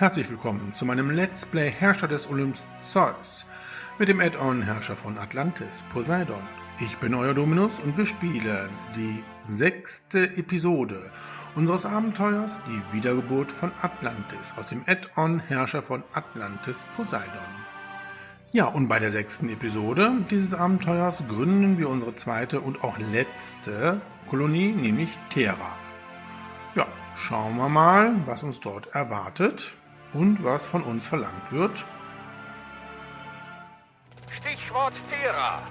herzlich willkommen zu meinem Let's Play Herrscher des Olymps Zeus mit dem Add-on Herrscher von Atlantis, Poseidon. Ich bin euer Dominus und wir spielen die 6. Episode unseres Abenteuers, die Wiedergeburt von Atlantis aus dem Add-on Herrscher von Atlantis, Poseidon. Ja, und bei der 6. Episode dieses Abenteuers gründen wir unsere zweite und auch letzte Kolonie, nämlich Thera. Ja, schauen wir mal, was uns dort erwartet und was von uns verlangt wird. Stichwort Thera.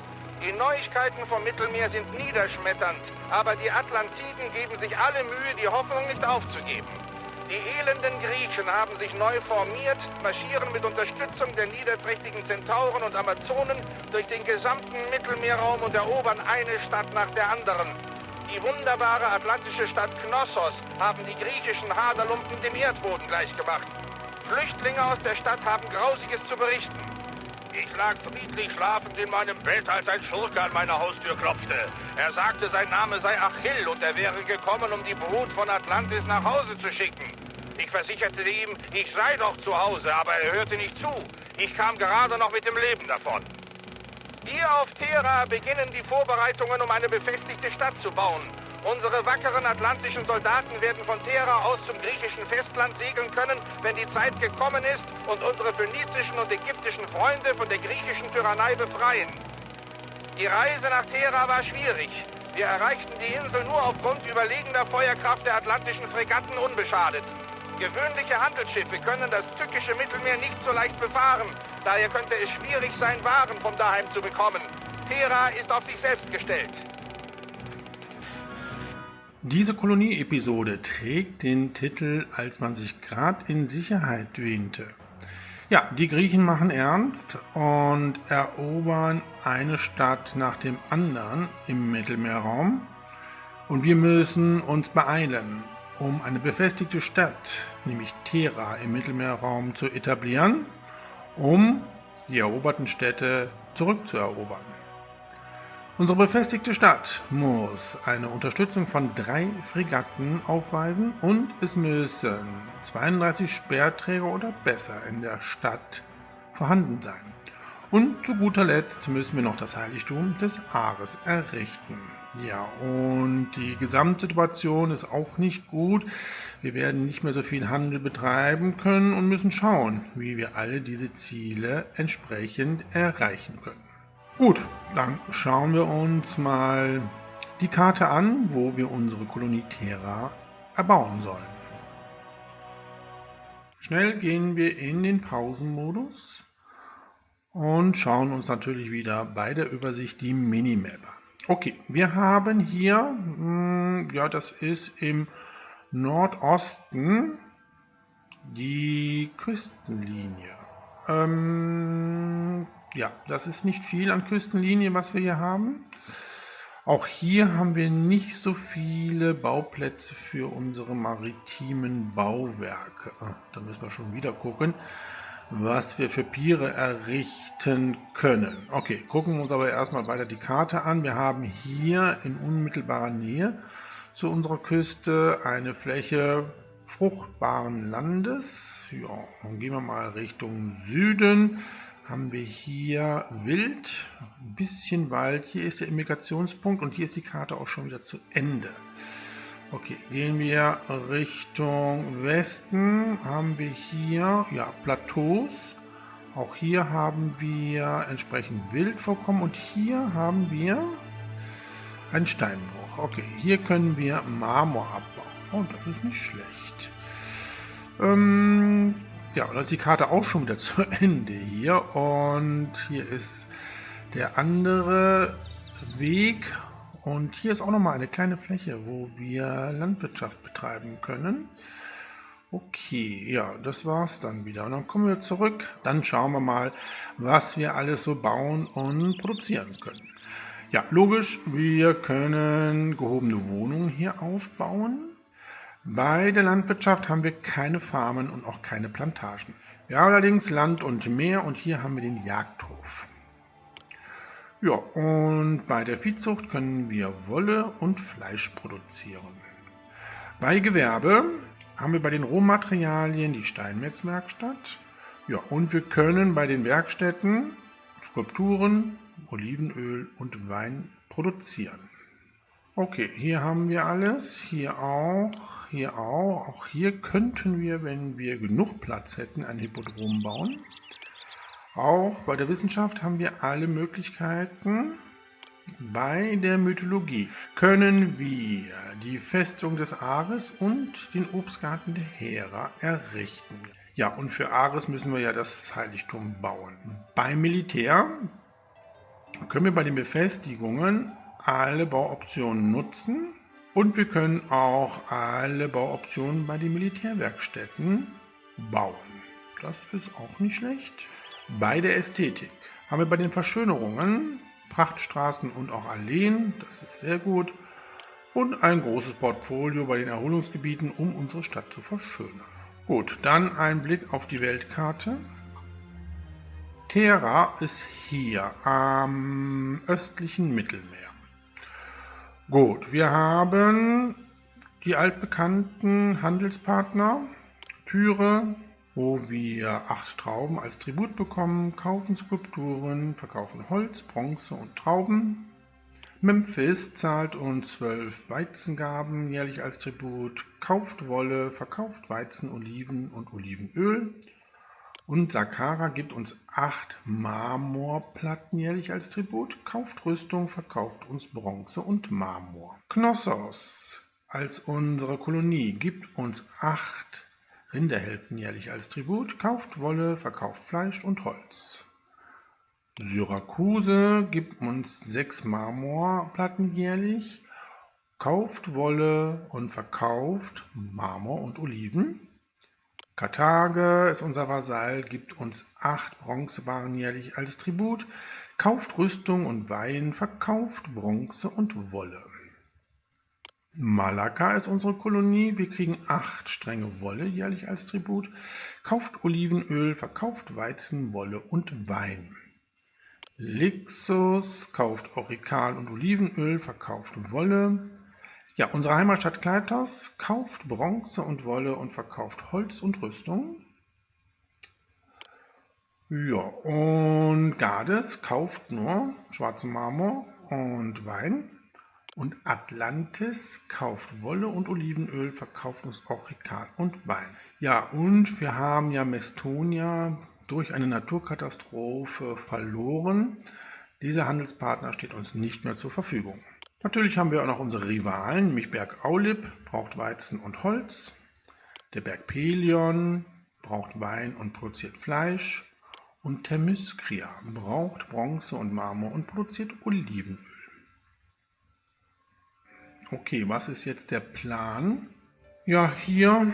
Die Neuigkeiten vom Mittelmeer sind niederschmetternd, aber die Atlantiden geben sich alle Mühe, die Hoffnung nicht aufzugeben. Die elenden Griechen haben sich neu formiert, marschieren mit Unterstützung der niederträchtigen Zentauren und Amazonen durch den gesamten Mittelmeerraum und erobern eine Stadt nach der anderen. Die wunderbare atlantische Stadt Knossos haben die griechischen Haderlumpen dem Erdboden gleichgemacht. Flüchtlinge aus der Stadt haben Grausiges zu berichten. Ich lag friedlich schlafend in meinem Bett, als ein Schurke an meine Haustür klopfte. Er sagte, sein Name sei Achill und er wäre gekommen, um die Brut von Atlantis nach Hause zu schicken. Ich versicherte ihm, ich sei doch zu Hause, aber er hörte nicht zu. Ich kam gerade noch mit dem Leben davon. Hier auf Thera beginnen die Vorbereitungen, um eine befestigte Stadt zu bauen. Unsere wackeren atlantischen Soldaten werden von Thera aus zum griechischen Festland segeln können, wenn die Zeit gekommen ist und unsere phönizischen und ägyptischen Freunde von der griechischen Tyrannei befreien. Die Reise nach Thera war schwierig. Wir erreichten die Insel nur aufgrund überlegener Feuerkraft der atlantischen Fregatten unbeschadet. Gewöhnliche Handelsschiffe können das tückische Mittelmeer nicht so leicht befahren. Daher könnte es schwierig sein, Waren vom Daheim zu bekommen. Thera ist auf sich selbst gestellt. Diese Kolonie-Episode trägt den Titel „Als man sich grad in Sicherheit wähnte“. Ja, die Griechen machen ernst und erobern eine Stadt nach dem anderen im Mittelmeerraum. Und wir müssen uns beeilen, um eine befestigte Stadt, nämlich Thera im Mittelmeerraum, zu etablieren, um die eroberten Städte zurückzuerobern. Unsere befestigte Stadt muss eine Unterstützung von 3 Fregatten aufweisen und es müssen 32 Speerträger oder besser in der Stadt vorhanden sein. Und zu guter Letzt müssen wir noch das Heiligtum des Ares errichten. Ja, und die Gesamtsituation ist auch nicht gut. Wir werden nicht mehr so viel Handel betreiben können und müssen schauen, wie wir alle diese Ziele entsprechend erreichen können. Gut, dann schauen wir uns mal die Karte an, wo wir unsere Kolonie Thera erbauen sollen. Schnell gehen wir in den Pausenmodus und schauen uns natürlich wieder bei der Übersicht die Minimap an. Okay, wir haben hier, ja, das ist im Nordosten die Küstenlinie. Ja, das ist nicht viel an Küstenlinie, was wir hier haben. Auch hier haben wir nicht so viele Bauplätze für unsere maritimen Bauwerke. Da müssen wir schon wieder gucken, was wir für Piere errichten können. Okay, gucken wir uns aber erstmal weiter die Karte an. Wir haben hier in unmittelbarer Nähe zu unserer Küste eine Fläche fruchtbaren Landes. Ja, dann gehen wir mal Richtung Süden. Haben wir hier Wild, ein bisschen Wald. Hier ist der Immigrationspunkt und hier ist die Karte auch schon wieder zu Ende. Okay, gehen wir Richtung Westen, haben wir hier Plateaus. Auch hier haben wir entsprechend Wildvorkommen und hier haben wir einen Steinbruch. Okay, hier können wir Marmor abbauen. Oh, das ist nicht schlecht. Ja, und da ist die Karte auch schon wieder zu Ende hier. Und hier ist der andere Weg. Und hier ist auch nochmal eine kleine Fläche, wo wir Landwirtschaft betreiben können. Okay, ja, das war's dann wieder. Und dann kommen wir zurück. Dann schauen wir mal, was wir alles so bauen und produzieren können. Ja, logisch, wir können gehobene Wohnungen hier aufbauen. Bei der Landwirtschaft haben wir keine Farmen und auch keine Plantagen. Wir haben allerdings Land und Meer und hier haben wir den Jagdhof. Ja, und bei der Viehzucht können wir Wolle und Fleisch produzieren. Bei Gewerbe haben wir bei den Rohmaterialien die Steinmetzwerkstatt. Ja, und wir können bei den Werkstätten Skulpturen, Olivenöl und Wein produzieren. Okay, hier haben wir alles, hier auch. Auch hier könnten wir, wenn wir genug Platz hätten, ein Hippodrom bauen. Auch bei der Wissenschaft haben wir alle Möglichkeiten. Bei der Mythologie können wir die Festung des Ares und den Obstgarten der Hera errichten. Ja, und für Ares müssen wir ja das Heiligtum bauen. Beim Militär können wir bei den Befestigungen alle Bauoptionen nutzen und wir können auch alle Bauoptionen bei den Militärwerkstätten bauen. Das ist auch nicht schlecht. Bei der Ästhetik haben wir bei den Verschönerungen Prachtstraßen und auch Alleen, das ist sehr gut, und ein großes Portfolio bei den Erholungsgebieten, um unsere Stadt zu verschönern. Gut, dann ein Blick auf die Weltkarte. Thera ist hier am östlichen Mittelmeer. Gut, wir haben die altbekannten Handelspartner, Tyre, wo wir 8 Trauben als Tribut bekommen, kaufen Skulpturen, verkaufen Holz, Bronze und Trauben. Memphis zahlt uns 12 Weizengaben jährlich als Tribut, kauft Wolle, verkauft Weizen, Oliven und Olivenöl. Und Saqqara gibt uns 8 Marmorplatten jährlich als Tribut, kauft Rüstung, verkauft uns Bronze und Marmor. Knossos als unsere Kolonie gibt uns 8 Rinderhälften jährlich als Tribut, kauft Wolle, verkauft Fleisch und Holz. Syrakuse gibt uns 6 Marmorplatten jährlich, kauft Wolle und verkauft Marmor und Oliven. Karthago ist unser Vasall, gibt uns 8 Bronzebarren jährlich als Tribut, kauft Rüstung und Wein, verkauft Bronze und Wolle. Malakka ist unsere Kolonie, wir kriegen 8 Stränge Wolle jährlich als Tribut, kauft Olivenöl, verkauft Weizen, Wolle und Wein. Lixus kauft Orikal und Olivenöl, verkauft Wolle. Ja, unsere Heimatstadt Kleitos kauft Bronze und Wolle und verkauft Holz und Rüstung. Ja, und Gades kauft nur schwarzen Marmor und Wein. Und Atlantis kauft Wolle und Olivenöl, verkauft uns Orikal und Wein. Ja, und wir haben ja Mestonia durch eine Naturkatastrophe verloren. Dieser Handelspartner steht uns nicht mehr zur Verfügung. Natürlich haben wir auch noch unsere Rivalen, nämlich Berg Aulib braucht Weizen und Holz. Der Berg Pelion braucht Wein und produziert Fleisch. Und Themyskria braucht Bronze und Marmor und produziert Olivenöl. Okay, was ist jetzt der Plan? Ja, hier,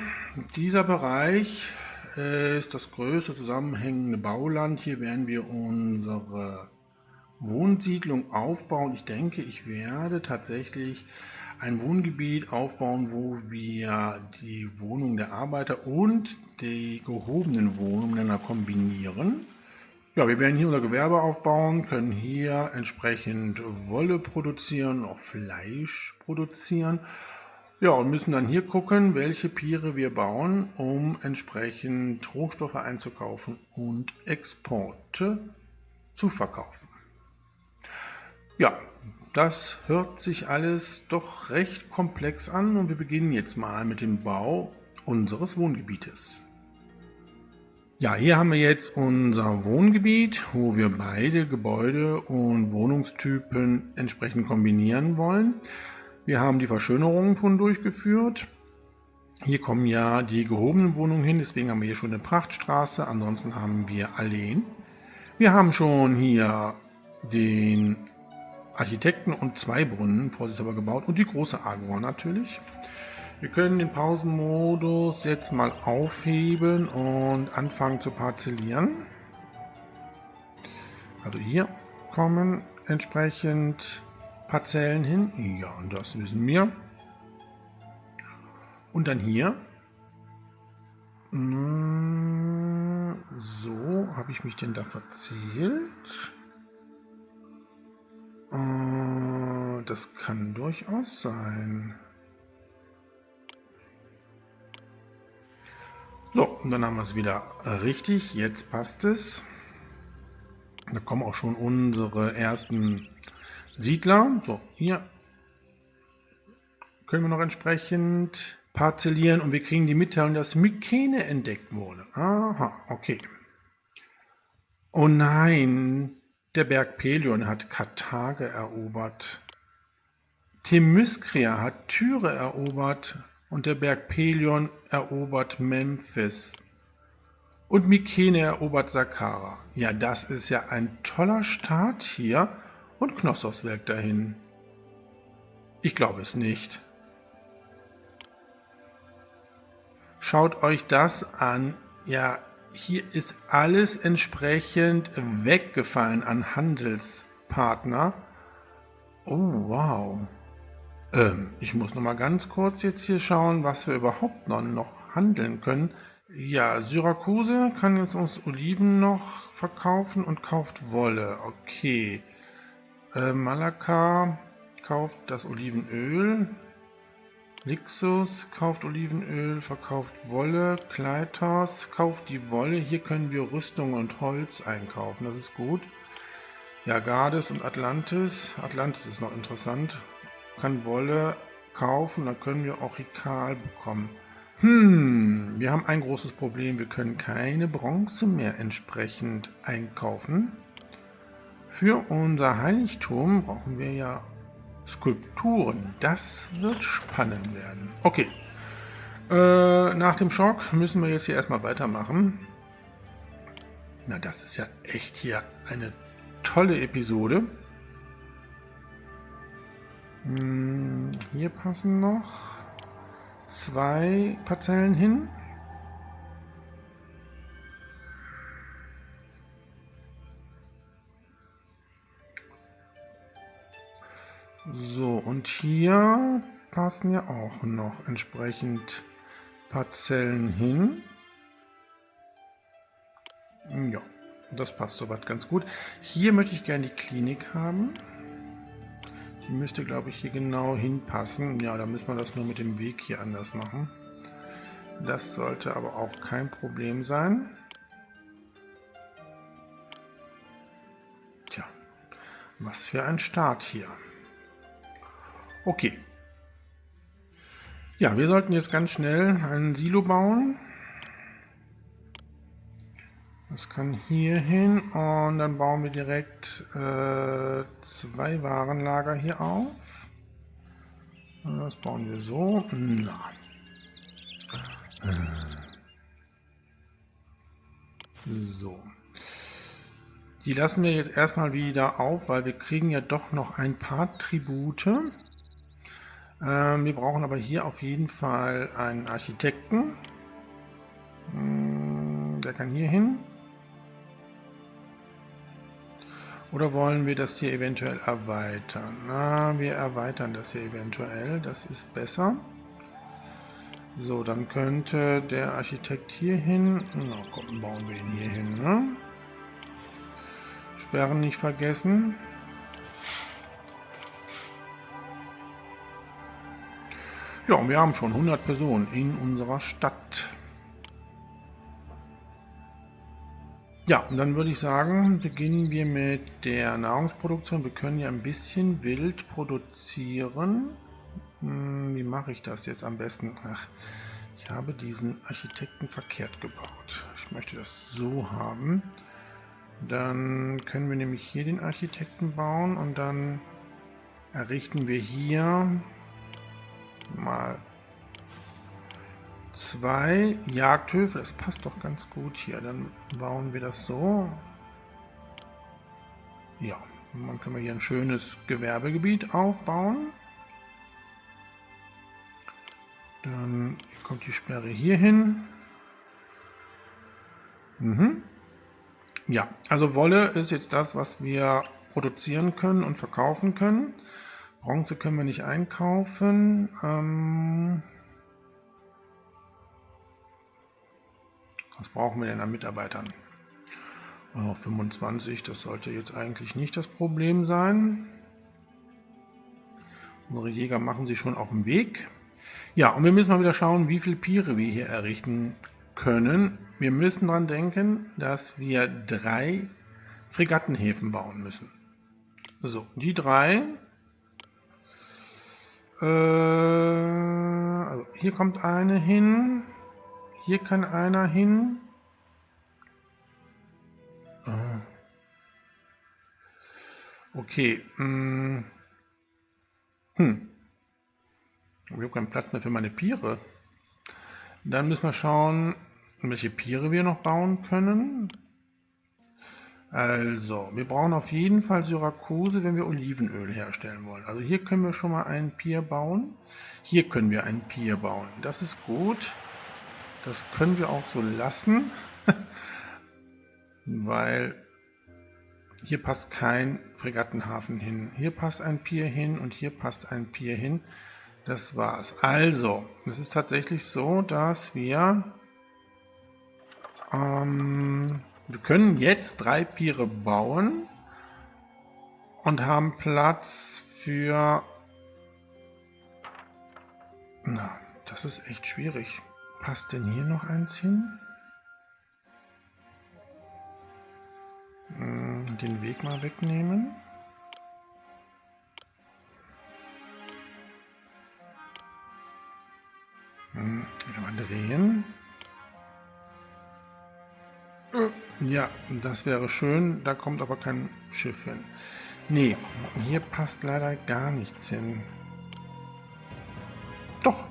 dieser Bereich ist das größte zusammenhängende Bauland. Hier werden wir unsere Wohnsiedlung aufbauen. Ich denke, ich werde tatsächlich ein Wohngebiet aufbauen, wo wir die Wohnung der Arbeiter und die gehobenen Wohnungen miteinander kombinieren. Ja, wir werden hier unser Gewerbe aufbauen, können hier entsprechend Wolle produzieren, auch Fleisch produzieren. Ja, und müssen dann hier gucken, welche Piere wir bauen, um entsprechend Rohstoffe einzukaufen und Exporte zu verkaufen. Ja, das hört sich alles doch recht komplex an und wir beginnen jetzt mal mit dem Bau unseres Wohngebietes. Ja, hier haben wir jetzt unser Wohngebiet, wo wir beide Gebäude und Wohnungstypen entsprechend kombinieren wollen. Wir haben die Verschönerungen schon durchgeführt. Hier kommen ja die gehobenen Wohnungen hin, deswegen haben wir hier schon eine Prachtstraße, ansonsten haben wir Alleen. Wir haben schon hier den Architekten und 2 Brunnen vorsichtshalber gebaut und die große Agora natürlich. Wir können den Pausenmodus jetzt mal aufheben und anfangen zu parzellieren. Also hier kommen entsprechend Parzellen hin. Ja, und das wissen wir. Und dann hier. So, habe ich mich denn da verzählt? Das kann durchaus sein. So, und dann haben wir es wieder richtig. Jetzt passt es. Da kommen auch schon unsere ersten Siedler. So, hier können wir noch entsprechend parzellieren und wir kriegen die Mitteilung, dass Mykene entdeckt wurde. Aha, okay. Oh nein, der Berg Pelion hat Karthago erobert. Themyskria hat Tyre erobert und der Berg Pelion erobert Memphis. Und Mykene erobert Saqqara. Ja, das ist ja ein toller Start hier. Und Knossos Werk dahin. Ich glaube es nicht. Schaut euch das an. Ja, hier ist alles entsprechend weggefallen an Handelspartner. Oh, wow. Ich muss noch mal ganz kurz jetzt hier schauen, was wir überhaupt noch handeln können. Ja, Syrakuse kann jetzt uns Oliven noch verkaufen und kauft Wolle. Okay. Malakka kauft das Olivenöl. Lixus kauft Olivenöl, verkauft Wolle. Kleitos kauft die Wolle. Hier können wir Rüstung und Holz einkaufen. Das ist gut. Ja, Gades und Atlantis. Atlantis ist noch interessant. Kann Wolle kaufen, dann können wir auch Rikal bekommen. Wir haben ein großes Problem. Wir können keine Bronze mehr entsprechend einkaufen. Für unser Heiligtum brauchen wir ja Skulpturen. Das wird spannend werden. Okay. Nach dem Schock müssen wir jetzt hier erstmal weitermachen. Na, das ist ja echt hier eine tolle Episode. Hier passen noch 2 Parzellen hin. So, und hier passen ja auch noch entsprechend Parzellen hin. Ja, das passt soweit ganz gut. Hier möchte ich gerne die Klinik haben. Die müsste, glaube ich, hier genau hinpassen. Ja, da müssen wir das nur mit dem Weg hier anders machen. Das sollte aber auch kein Problem sein. Tja, was für ein Start hier. Okay. Ja, wir sollten jetzt ganz schnell ein Silo bauen. Das kann hier hin und dann bauen wir direkt 2 Warenlager hier auf. Das bauen wir so. Na. So. Die lassen wir jetzt erstmal wieder auf, weil wir kriegen ja doch noch ein paar Tribute. Wir brauchen aber hier auf jeden Fall einen Architekten. Der kann hier hin. Oder wollen wir das hier eventuell erweitern? Na, wir erweitern das hier eventuell. Das ist besser. So, dann könnte der Architekt hier hin. Na komm, bauen wir ihn hier hin. Ne? Sperren nicht vergessen. Ja, und wir haben schon 100 Personen in unserer Stadt. Ja, und dann würde ich sagen, beginnen wir mit der Nahrungsproduktion. Wir können ja ein bisschen wild produzieren. Wie mache ich das jetzt am besten? Ach, ich habe diesen Architekten verkehrt gebaut. Ich möchte das so haben. Dann können wir nämlich hier den Architekten bauen und dann errichten wir hier mal 2 Jagdhöfe. Das passt doch ganz gut hier. Dann bauen wir das so. Ja, und dann können wir hier ein schönes Gewerbegebiet aufbauen. Dann kommt die Sperre hier hin. Ja, also Wolle ist jetzt das, was wir produzieren können und verkaufen können. Bronze können wir nicht einkaufen. Was brauchen wir denn an Mitarbeitern? 25, das sollte jetzt eigentlich nicht das Problem sein. Unsere Jäger machen sich schon auf den Weg. Ja, und wir müssen mal wieder schauen, wie viele Piere wir hier errichten können. Wir müssen daran denken, dass wir 3 Fregattenhäfen bauen müssen. So, die 3. Also hier kommt eine hin. Hier kann einer hin. Okay. Ich habe keinen Platz mehr für meine Piere. Dann müssen wir schauen, welche Piere wir noch bauen können. Also, wir brauchen auf jeden Fall Syrakuse, wenn wir Olivenöl herstellen wollen. Also hier können wir schon mal einen Pier bauen. Hier können wir einen Pier bauen. Das ist gut. Das können wir auch so lassen. Weil hier passt kein Fregattenhafen hin. Hier passt ein Pier hin und hier passt ein Pier hin. Das war's. Also, es ist tatsächlich so, dass wir können jetzt 3 Piere bauen und haben Platz für... Na, das ist echt schwierig. Passt denn hier noch eins hin? Den Weg mal wegnehmen. Wieder mal drehen. Ja, das wäre schön. Da kommt aber kein Schiff hin. Nee, hier passt leider gar nichts hin. Doch,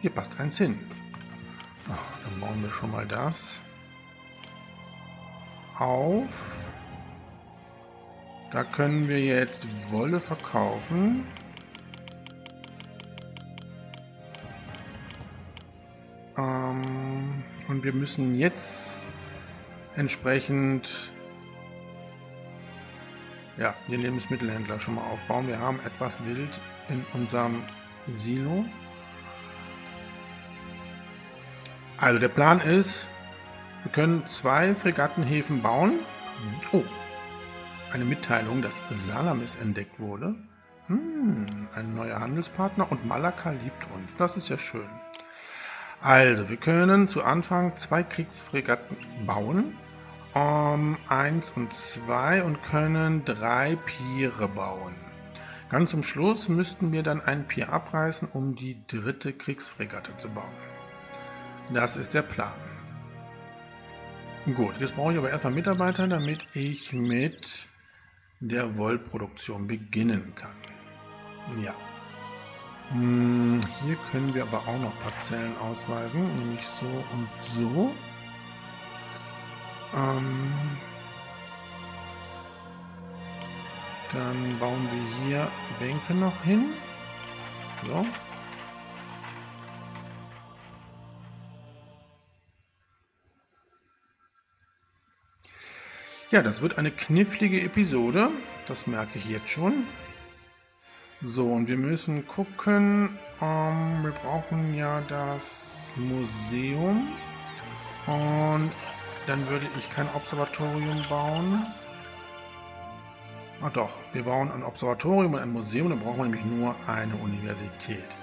hier passt eins hin. Dann bauen wir schon mal das auf. Da können wir jetzt Wolle verkaufen. Und wir müssen jetzt entsprechend den Lebensmittelhändler schon mal aufbauen. Wir haben etwas Wild in unserem Silo. Also der Plan ist, wir können 2 Fregattenhäfen bauen. Oh, eine Mitteilung, dass Salamis entdeckt wurde. Ein neuer Handelspartner und Malakka liebt uns. Das ist ja schön. Also, wir können zu Anfang 2 Kriegsfregatten bauen. 1 und 2 und können 3 Piere bauen. Ganz zum Schluss müssten wir dann einen Pier abreißen, um die 3. Kriegsfregatte zu bauen. Das ist der Plan. Gut, jetzt brauche ich aber erstmal Mitarbeiter, damit ich mit der Wollproduktion beginnen kann. Ja. Hier können wir aber auch noch Parzellen ausweisen, nämlich so und so. Dann bauen wir hier Bänke noch hin. So. Ja, das wird eine knifflige Episode. Das merke ich jetzt schon. So, und wir müssen gucken. Wir brauchen ja das Museum. Und dann würde ich kein Observatorium bauen. Ach doch, wir bauen ein Observatorium und ein Museum. Dann brauchen wir nämlich nur eine Universität.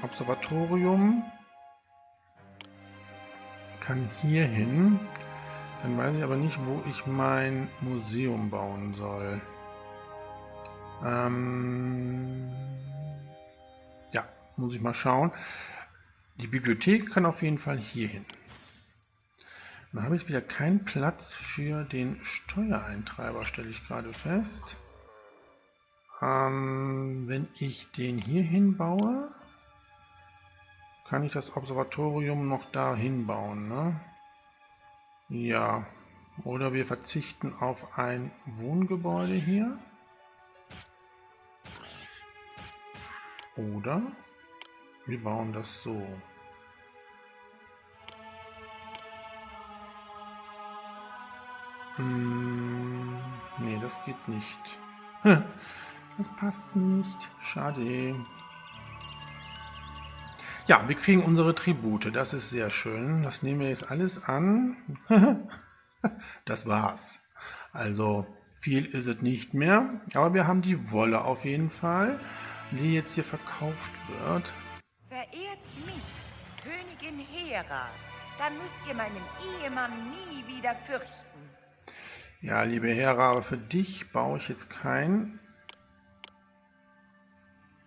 Observatorium kann hier hin. Dann weiß ich aber nicht, wo ich mein Museum bauen soll. Ja, muss ich mal schauen. Die Bibliothek kann auf jeden Fall hier hin. Dann habe ich wieder keinen Platz für den Steuereintreiber, stelle ich gerade fest. Wenn ich den hier hinbaue, kann ich das Observatorium noch da hinbauen, ne? Ja, oder wir verzichten auf ein Wohngebäude hier. Oder wir bauen das so. Nee, das geht nicht. Das passt nicht. Schade. Ja, wir kriegen unsere Tribute. Das ist sehr schön. Das nehmen wir jetzt alles an. Das war's. Also viel ist es nicht mehr. Aber wir haben die Wolle auf jeden Fall, die jetzt hier verkauft wird. Verehrt mich, Königin Hera. Dann müsst ihr meinen Ehemann nie wieder fürchten. Ja, liebe Hera, aber für dich baue ich jetzt kein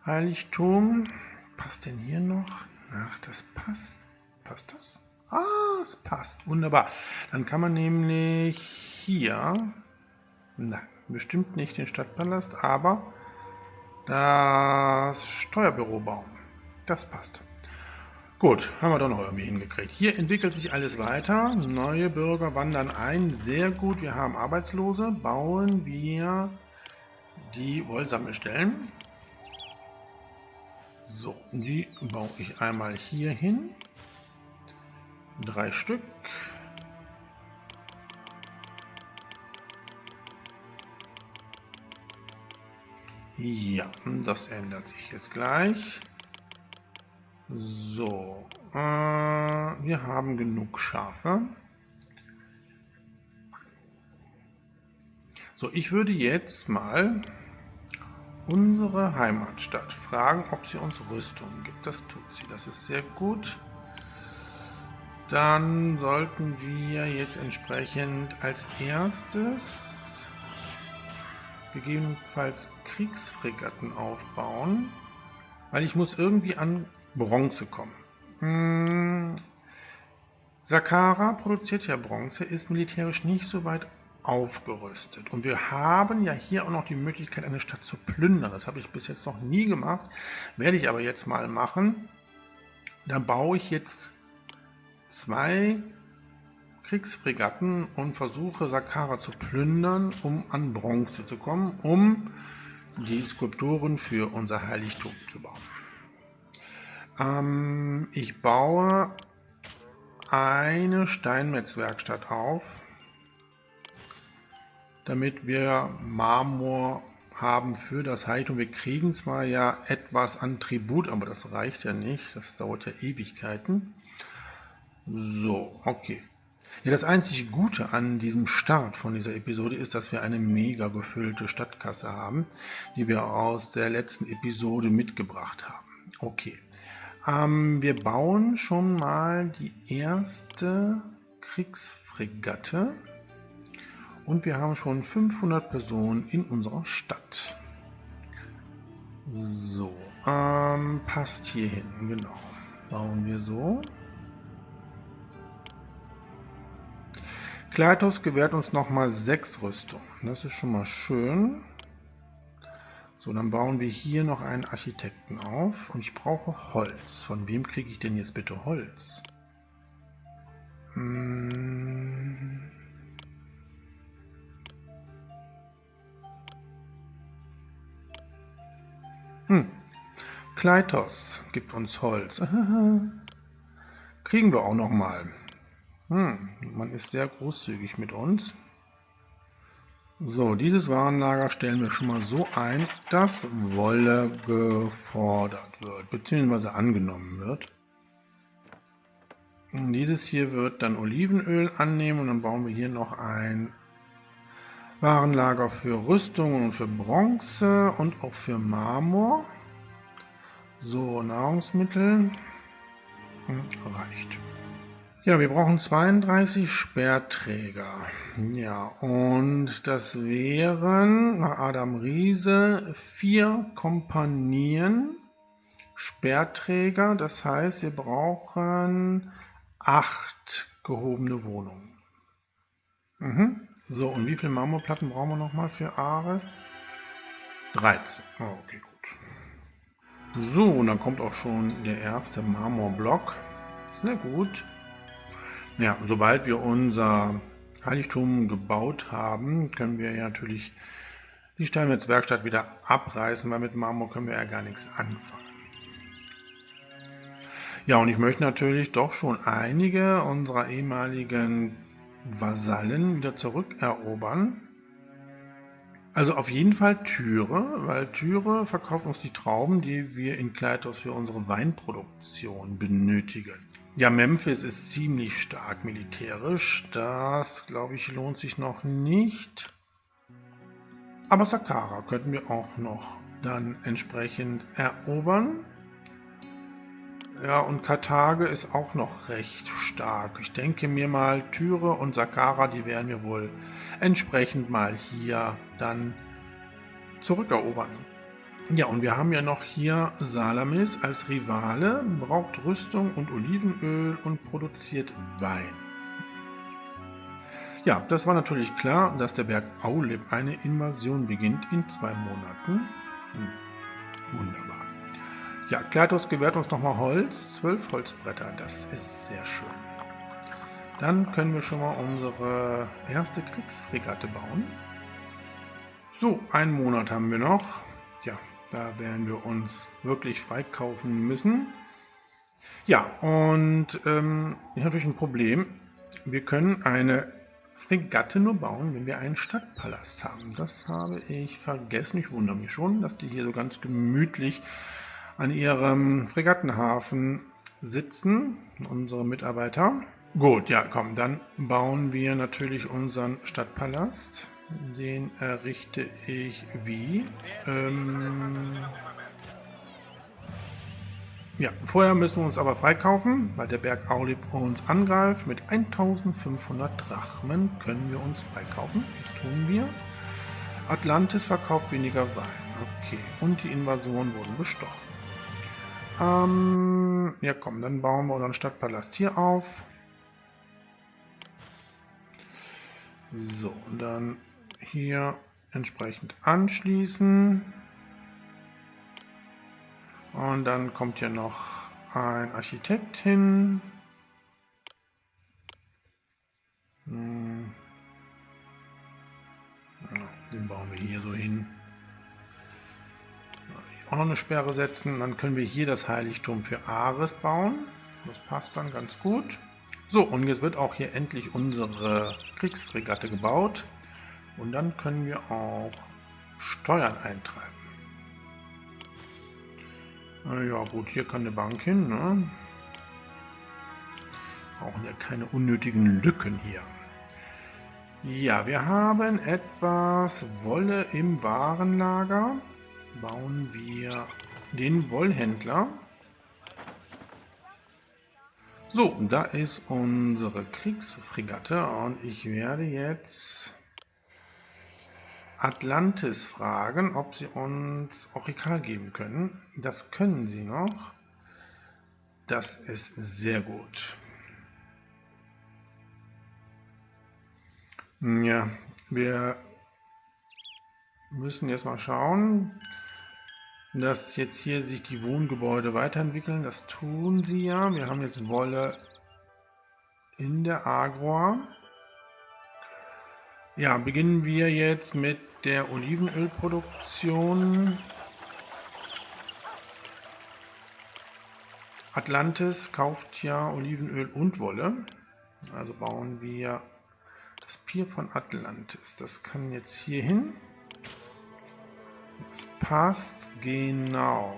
Heiligtum. Passt denn hier noch? Ach, das passt. Passt das? Ah, es passt. Wunderbar. Dann kann man nämlich hier, nein, bestimmt nicht den Stadtpalast, aber das Steuerbüro bauen. Das passt. Gut, haben wir doch noch irgendwie hingekriegt. Hier entwickelt sich alles weiter. Neue Bürger wandern ein. Sehr gut, wir haben Arbeitslose. Bauen wir die Wollsammelstellen. So, die baue ich einmal hier hin. 3 Stück. Ja, das ändert sich jetzt gleich. So, wir haben genug Schafe. So, ich würde jetzt mal unsere Heimatstadt fragen, ob sie uns Rüstung gibt. Das tut sie, das ist sehr gut. Dann sollten wir jetzt entsprechend als erstes gegebenenfalls Kriegsfregatten aufbauen, weil ich muss irgendwie an Bronze kommen. Saqqara produziert ja Bronze, ist militärisch nicht so weit aufgerüstet. Und wir haben ja hier auch noch die Möglichkeit, eine Stadt zu plündern. Das habe ich bis jetzt noch nie gemacht, werde ich aber jetzt mal machen. Da baue ich jetzt 2 Kriegsfregatten und versuche Saqqara zu plündern, um an Bronze zu kommen, um die Skulpturen für unser Heiligtum zu bauen. Ich baue eine Steinmetzwerkstatt auf, damit wir Marmor haben für das Heiligtum. Wir kriegen zwar ja etwas an Tribut, aber das reicht ja nicht. Das dauert ja Ewigkeiten. So, okay. Ja, das einzige Gute an diesem Start von dieser Episode ist, dass wir eine mega gefüllte Stadtkasse haben, die wir aus der letzten Episode mitgebracht haben. Okay. Wir bauen schon mal die erste Kriegsfregatte und wir haben schon 500 Personen in unserer Stadt. So, passt hier hin, genau. Bauen wir so. Kleitos gewährt uns nochmal 6 Rüstungen. Das ist schon mal schön. So, dann bauen wir hier noch einen Architekten auf. Und ich brauche Holz. Von wem kriege ich denn jetzt bitte Holz? Kleitos gibt uns Holz. Kriegen wir auch nochmal. Man ist sehr großzügig mit uns. So, dieses Warenlager stellen wir schon mal so ein, dass Wolle gefordert wird, beziehungsweise angenommen wird. Und dieses hier wird dann Olivenöl annehmen und dann bauen wir hier noch ein Warenlager für Rüstungen und für Bronze und auch für Marmor. So, Nahrungsmittel reicht. Ja, wir brauchen 32 Speerträger. Ja, und das wären nach Adam Riese 4 Kompanien Speerträger. Das heißt, wir brauchen 8 gehobene Wohnungen. So, und wie viele Marmorplatten brauchen wir nochmal für Ares? 13. Oh, okay, gut. So, und dann kommt auch schon der erste Marmorblock. Sehr gut. Ja, sobald wir unser Heiligtum gebaut haben, können wir ja natürlich die Steinmetzwerkstatt wieder abreißen, weil mit Marmor können wir ja gar nichts anfangen. Ja, und ich möchte natürlich doch schon einige unserer ehemaligen Vasallen wieder zurückerobern. Also auf jeden Fall Tyre, weil Tyre verkauft uns die Trauben, die wir in Kleitos für unsere Weinproduktion benötigen. Ja, Memphis ist ziemlich stark militärisch. Das, glaube ich, lohnt sich noch nicht. Aber Saqqara könnten wir auch noch dann entsprechend erobern. Ja, und Karthage ist auch noch recht stark. Ich denke mir mal, Tyre und Saqqara, die werden wir wohl entsprechend mal hier dann zurückerobern. Ja, und wir haben ja noch hier Salamis als Rivale, braucht Rüstung und Olivenöl und produziert Wein. Ja, das war natürlich klar, dass der Berg Aulib eine Invasion beginnt in 2 Monaten. Wunderbar. Ja, Kleitos gewährt uns nochmal Holz, 12 Holzbretter, das ist sehr schön. Dann können wir schon mal unsere erste Kriegsfregatte bauen. So, 1 Monat haben wir noch. Ja, da werden wir uns wirklich freikaufen müssen. Ja, und ist natürlich ein Problem. Wir können eine Fregatte nur bauen, wenn wir einen Stadtpalast haben. Das habe ich vergessen. Ich wundere mich schon, dass die hier so ganz gemütlich an ihrem Fregattenhafen sitzen, unsere Mitarbeiter. Gut, ja, komm, dann bauen wir natürlich unseren Stadtpalast. Den errichte ich wie? Ja, vorher müssen wir uns aber freikaufen, weil der Berg Aulib uns angreift. Mit 1500 Drachmen können wir uns freikaufen. Das tun wir. Atlantis verkauft weniger Wein. Okay, und die Invasoren wurden bestochen. Ja komm, dann bauen wir unseren Stadtpalast hier auf. So, und dann hier entsprechend anschließen. Und dann kommt hier noch ein Architekt hin. Den bauen wir hier so hin. Auch noch eine Sperre setzen. Dann können wir hier das Heiligtum für Ares bauen. Das passt dann ganz gut. So, und jetzt wird auch hier endlich unsere Kriegsfregatte gebaut. Und dann können wir auch Steuern eintreiben. Ja gut, hier kann eine Bank hin. Ne? Brauchen ja keine unnötigen Lücken hier. Ja, wir haben etwas Wolle im Warenlager. Bauen wir den Wollhändler. So, da ist unsere Kriegsfregatte und ich werde jetzt Atlantis fragen, ob sie uns Orikal geben können. Das können sie noch. Das ist sehr gut. Ja, wir müssen jetzt mal schauen, dass jetzt hier sich die Wohngebäude weiterentwickeln. Das tun sie ja. Wir haben jetzt Wolle in der Agora. Ja, beginnen wir jetzt mit der Olivenölproduktion. Atlantis kauft ja Olivenöl und Wolle. Also bauen wir das Pier von Atlantis. Das kann jetzt hier hin. Das passt genau.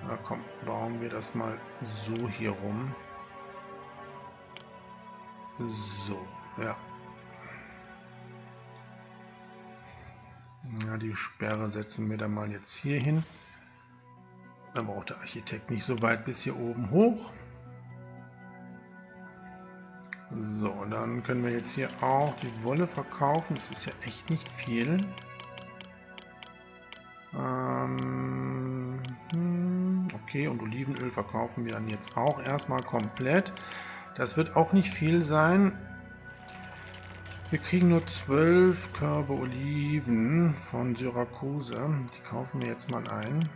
Na komm, bauen wir das mal so hier rum. So, ja. Ja, die Sperre setzen wir dann mal jetzt hier hin. Dann braucht der Architekt nicht so weit bis hier oben hoch. So, dann können wir jetzt hier auch die Wolle verkaufen. Das ist ja echt nicht viel. Okay, und Olivenöl verkaufen wir dann jetzt auch erstmal komplett. Das wird auch nicht viel sein. Wir kriegen nur 12 Körbe Oliven von Syrakuse. Die kaufen wir jetzt mal ein.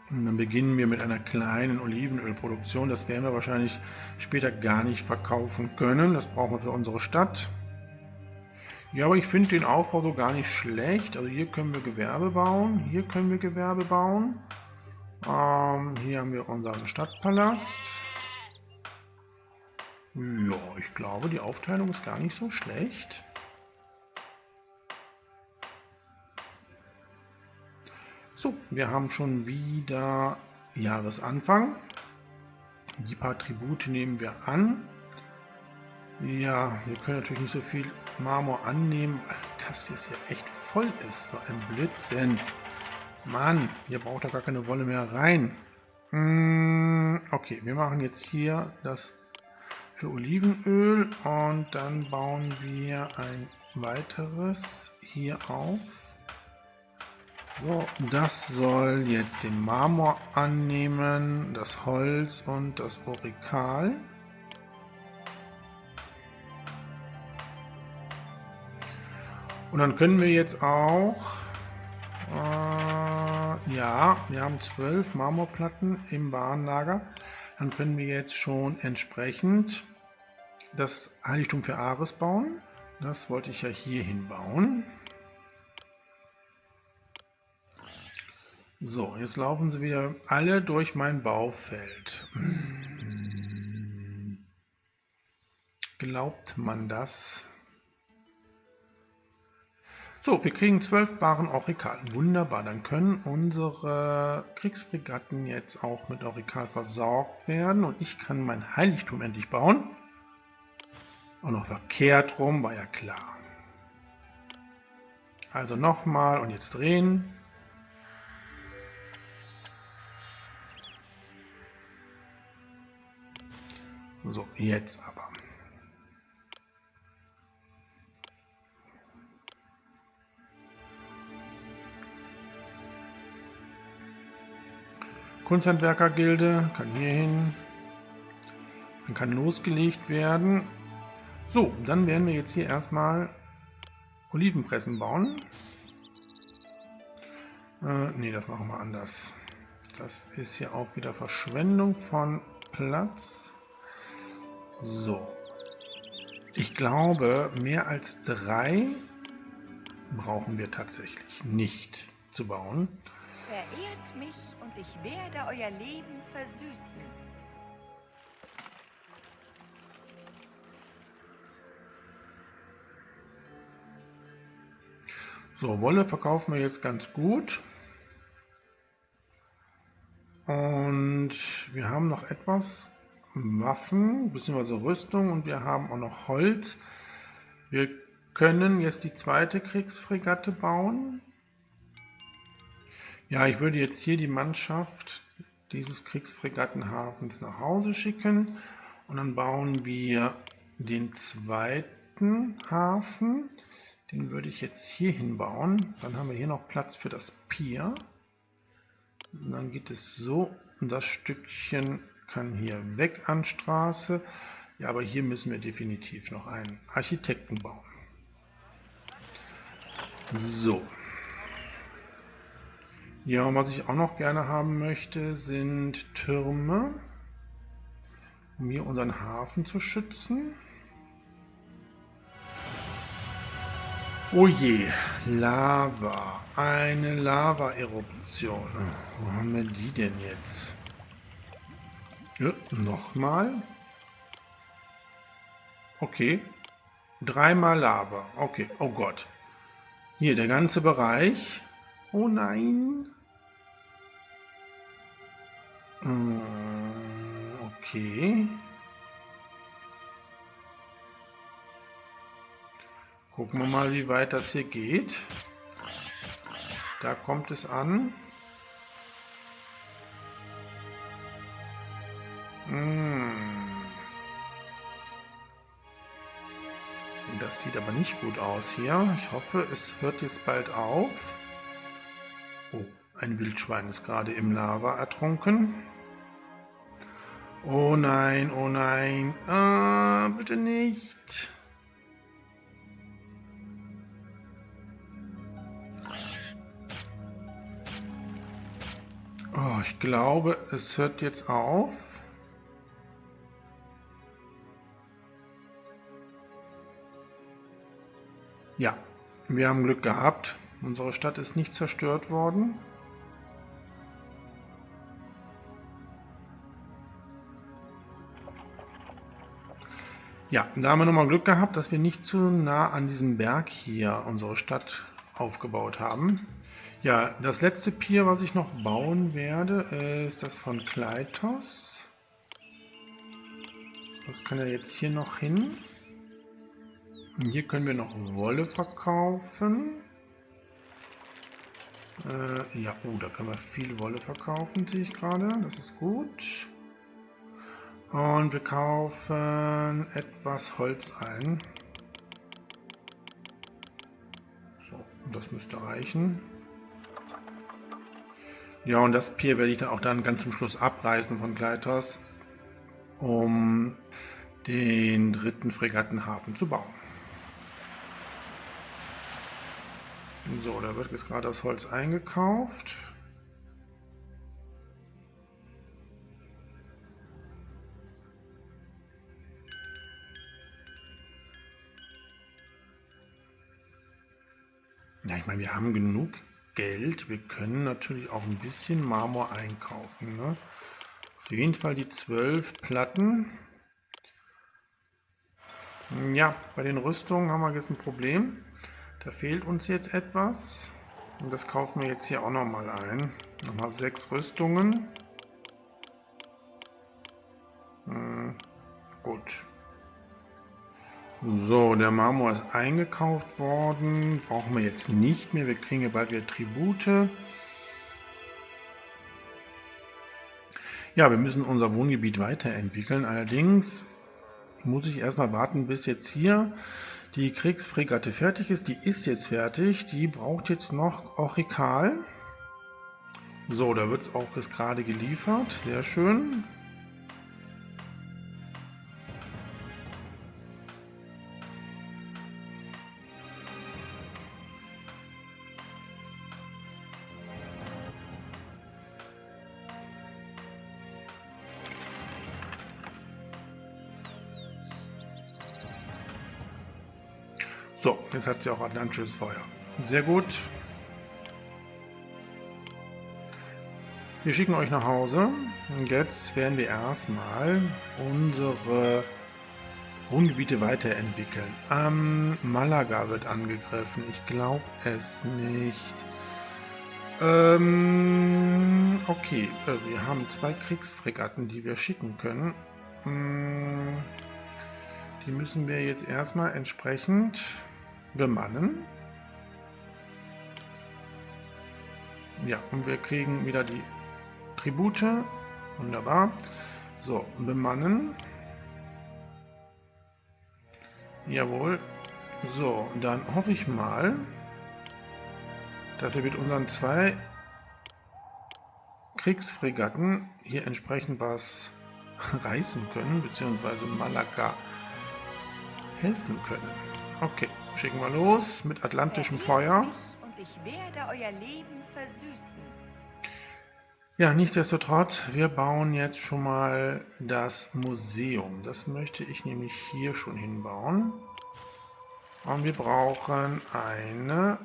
Und dann beginnen wir mit einer kleinen Olivenölproduktion. Das werden wir wahrscheinlich später gar nicht verkaufen können. Das brauchen wir für unsere Stadt. Ja, aber ich finde den Aufbau so gar nicht schlecht. Also hier können wir Gewerbe bauen. Hier können wir Gewerbe bauen. Hier haben wir unseren Stadtpalast. Ja, ich glaube, die Aufteilung ist gar nicht so schlecht. So, wir haben schon wieder Jahresanfang. Die paar Tribute nehmen wir an. Ja, wir können natürlich nicht so viel Marmor annehmen, weil das jetzt hier echt voll ist. So ein Blödsinn. Mann, hier braucht er gar keine Wolle mehr rein. Okay, wir machen jetzt hier das für Olivenöl und dann bauen wir ein weiteres hier auf. So, das soll jetzt den Marmor annehmen, das Holz und das Orikal. Und dann können wir jetzt auch, ja, wir haben 12 Marmorplatten im Warenlager. Dann können wir jetzt schon entsprechend das Heiligtum für Ares bauen. Das wollte ich ja hier hinbauen. So, jetzt laufen sie wieder alle durch mein Baufeld. Glaubt man das? So, wir kriegen 12 Baren Orikal. Wunderbar, dann können unsere Kriegsfregatten jetzt auch mit Orikal versorgt werden und ich kann mein Heiligtum endlich bauen. Und noch verkehrt rum, war ja klar. Also nochmal und jetzt drehen. So, jetzt aber. Kunsthandwerkergilde kann hier hin. Dann kann losgelegt werden. So, dann werden wir jetzt hier erstmal Olivenpressen bauen. Ne, das machen wir anders. Das ist ja auch wieder Verschwendung von Platz. So. Ich glaube, mehr als 3 brauchen wir tatsächlich nicht zu bauen. Verehrt mich und ich werde euer Leben versüßen. So, Wolle verkaufen wir jetzt ganz gut. Und wir haben noch etwas Waffen bzw. Rüstung und wir haben auch noch Holz. Wir können jetzt die zweite Kriegsfregatte bauen. Ja, ich würde jetzt hier die Mannschaft dieses Kriegsfregattenhafens nach Hause schicken und dann bauen wir den zweiten Hafen. Den würde ich jetzt hier hinbauen. Dann haben wir hier noch Platz für das Pier. Und dann geht es so, und das Stückchen kann hier weg an Straße. Ja, aber hier müssen wir definitiv noch einen Architekten bauen. So. Ja, und was ich auch noch gerne haben möchte, sind Türme, um hier unseren Hafen zu schützen. Oh je, Lava. Eine Lava-Eruption. Wo haben wir die denn jetzt? Ja, nochmal. Okay. 3-mal Lava. Okay, oh Gott. Hier, der ganze Bereich. Oh nein. Okay. Gucken wir mal, wie weit das hier geht. Da kommt es an. Das sieht aber nicht gut aus hier. Ich hoffe, es hört jetzt bald auf. Oh, ein Wildschwein ist gerade im Lava ertrunken. Oh nein, oh nein. Bitte nicht. Oh, ich glaube, es hört jetzt auf. Ja, wir haben Glück gehabt. Unsere Stadt ist nicht zerstört worden. Ja, da haben wir nochmal Glück gehabt, dass wir nicht zu nah an diesem Berg hier unsere Stadt aufgebaut haben. Ja, das letzte Pier, was ich noch bauen werde, ist das von Kleitos. Das kann ja jetzt hier noch hin. Und hier können wir noch Wolle verkaufen. Ja, da können wir viel Wolle verkaufen, sehe ich gerade. Das ist gut. Und wir kaufen etwas Holz ein. So, das müsste reichen. Ja, und das Pier werde ich dann auch ganz zum Schluss abreißen von Kleitos, um den 3. Fregattenhafen zu bauen. So, da wird jetzt gerade das Holz eingekauft. Ja, ich meine, wir haben genug Geld. Wir können natürlich auch ein bisschen Marmor einkaufen. Ne? Auf jeden Fall die 12 Platten. Ja, bei den Rüstungen haben wir jetzt ein Problem. Da fehlt uns jetzt etwas. Und das kaufen wir jetzt hier auch nochmal ein. Nochmal 6 Rüstungen. Gut. So, der Marmor ist eingekauft worden. Brauchen wir jetzt nicht mehr. Wir kriegen ja bald wieder Tribute. Ja, wir müssen unser Wohngebiet weiterentwickeln. Allerdings muss ich erstmal warten, bis jetzt hier die Kriegsfregatte fertig ist. Die ist jetzt fertig. Die braucht jetzt noch Orikal. So, da wird es auch jetzt gerade geliefert. Sehr schön. So, jetzt hat sie auch atlantisches Feuer. Sehr gut. Wir schicken euch nach Hause. Und jetzt werden wir erstmal unsere Wohngebiete weiterentwickeln. Malaga wird angegriffen. Ich glaube es nicht. Okay, wir haben 2 Kriegsfregatten, die wir schicken können. Die müssen wir jetzt erstmal entsprechend bemannen. Ja, und wir kriegen wieder die Tribute. Wunderbar. So, bemannen. Jawohl. So, dann hoffe ich mal, dass wir mit unseren 2 Kriegsfregatten hier entsprechend was reißen können, beziehungsweise Malaga helfen können. Okay, schicken wir los mit atlantischem Feuer. Und ich werde euer Leben versüßen. Ja, nichtsdestotrotz, wir bauen jetzt schon mal das Museum. Das möchte ich nämlich hier schon hinbauen. Und wir brauchen eine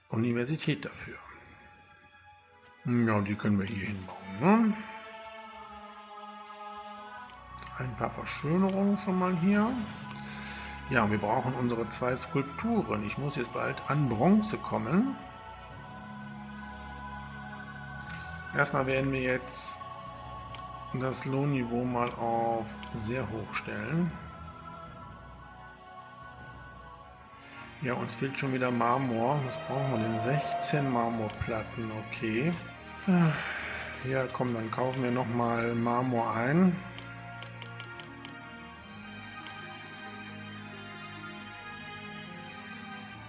Universität dafür. Ja, die können wir hier hinbauen. Ne? Ein paar Verschönerungen schon mal hier. Ja, wir brauchen unsere 2 Skulpturen. Ich muss jetzt bald an Bronze kommen. Erstmal werden wir jetzt das Lohnniveau mal auf sehr hoch stellen. Ja, uns fehlt schon wieder Marmor. Was brauchen wir denn? 16 Marmorplatten, okay. Ja, komm, dann kaufen wir nochmal Marmor ein.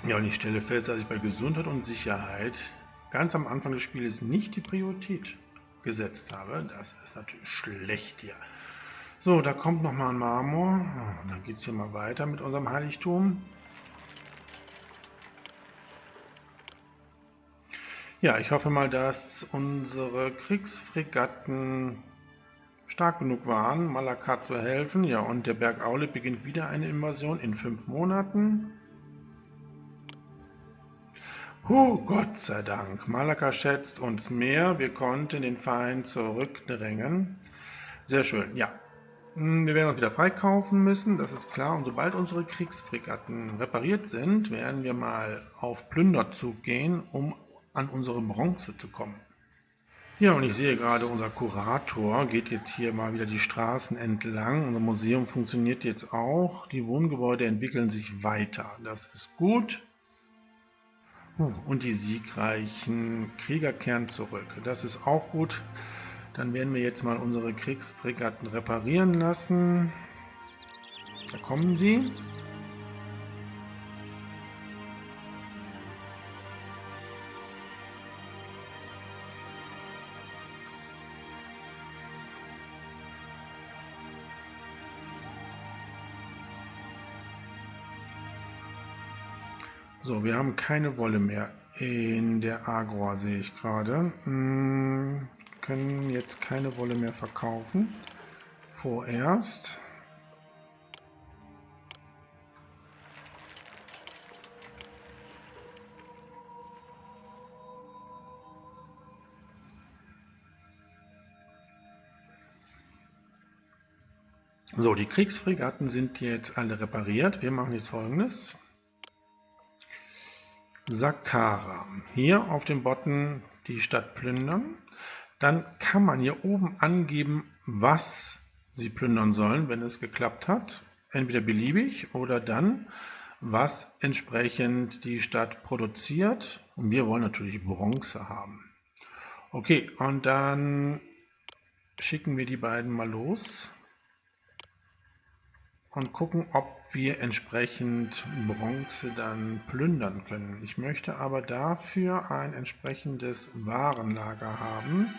Ja, und ich stelle fest, dass ich bei Gesundheit und Sicherheit ganz am Anfang des Spiels nicht die Priorität gesetzt habe. Das ist natürlich schlecht hier. So, da kommt nochmal ein Marmor. Dann geht es hier mal weiter mit unserem Heiligtum. Ja, ich hoffe mal, dass unsere Kriegsfregatten stark genug waren, Malaka zu helfen. Ja, und der Berg Aule beginnt wieder eine Invasion in 5 Monaten. Gott sei Dank. Malaka schätzt uns mehr. Wir konnten den Feind zurückdrängen. Sehr schön, ja. Wir werden uns wieder freikaufen müssen, das ist klar. Und sobald unsere Kriegsfregatten repariert sind, werden wir mal auf Plünderzug gehen, um an unsere Bronze zu kommen. Ja, und ich sehe gerade, unser Kurator geht jetzt hier mal wieder die Straßen entlang. Unser Museum funktioniert jetzt auch. Die Wohngebäude entwickeln sich weiter. Das ist gut. Und die siegreichen Krieger kehren zurück. Das ist auch gut. Dann werden wir jetzt mal unsere Kriegsfregatten reparieren lassen. Da kommen sie. So, wir haben keine Wolle mehr in der Agora, sehe ich gerade. Können jetzt keine Wolle mehr verkaufen. Vorerst. So, die Kriegsfregatten sind jetzt alle repariert. Wir machen jetzt Folgendes. Saqqara. Hier auf dem Button die Stadt plündern. Dann kann man hier oben angeben, was Sie plündern sollen, wenn es geklappt hat. Entweder beliebig oder dann, was entsprechend die Stadt produziert. Und wir wollen natürlich Bronze haben. Okay, und dann schicken wir die beiden mal los und gucken, ob wir entsprechend Bronze dann plündern können. Ich möchte aber dafür ein entsprechendes Warenlager haben.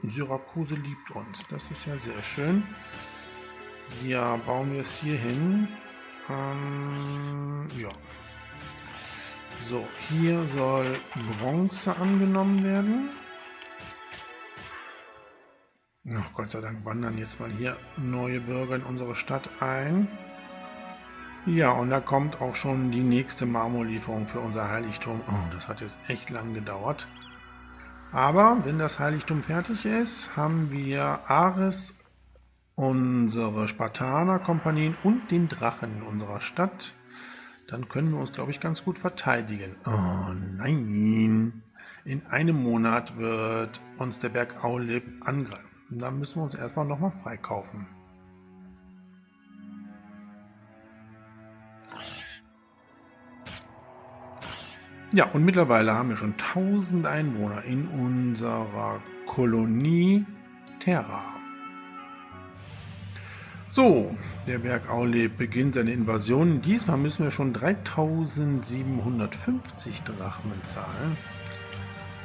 Syrakuse liebt uns. Das ist ja sehr schön. Ja, bauen wir es hier hin. Ja. So, hier soll Bronze angenommen werden. Ach, Gott sei Dank wandern jetzt mal hier neue Bürger in unsere Stadt ein. Ja, und da kommt auch schon die nächste Marmorlieferung für unser Heiligtum. Oh, das hat jetzt echt lang gedauert. Aber wenn das Heiligtum fertig ist, haben wir Ares, unsere Spartaner-Kompanien und den Drachen in unserer Stadt. Dann können wir uns, glaube ich, ganz gut verteidigen. Oh nein! In einem Monat wird uns der Berg Aulib angreifen. Da müssen wir uns erstmal nochmal freikaufen. Ja, und mittlerweile haben wir schon 1000 Einwohner in unserer Kolonie Terra. So, der Berg Aulib beginnt seine Invasion. Diesmal müssen wir schon 3750 Drachmen zahlen.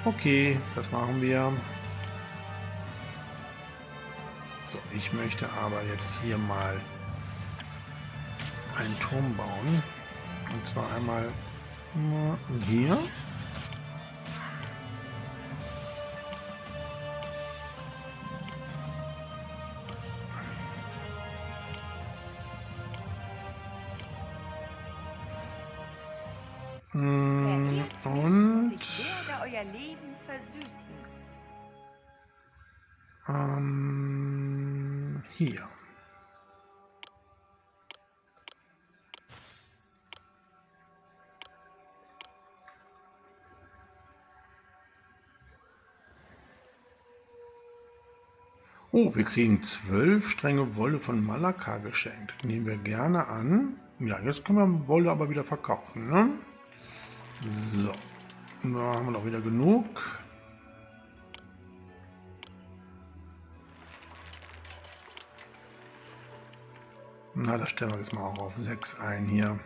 Okay, das machen wir. So, ich möchte aber jetzt hier mal einen Turm bauen. Und zwar einmal hier. Und Ich werde euer Leben versüßen. Hier. Oh, wir kriegen 12 Stränge Wolle von Malaka geschenkt. Nehmen wir gerne an. Ja, jetzt können wir Wolle aber wieder verkaufen, ne? So. Da haben wir noch wieder genug. Na, das stellen wir jetzt mal auch auf 6 ein hier.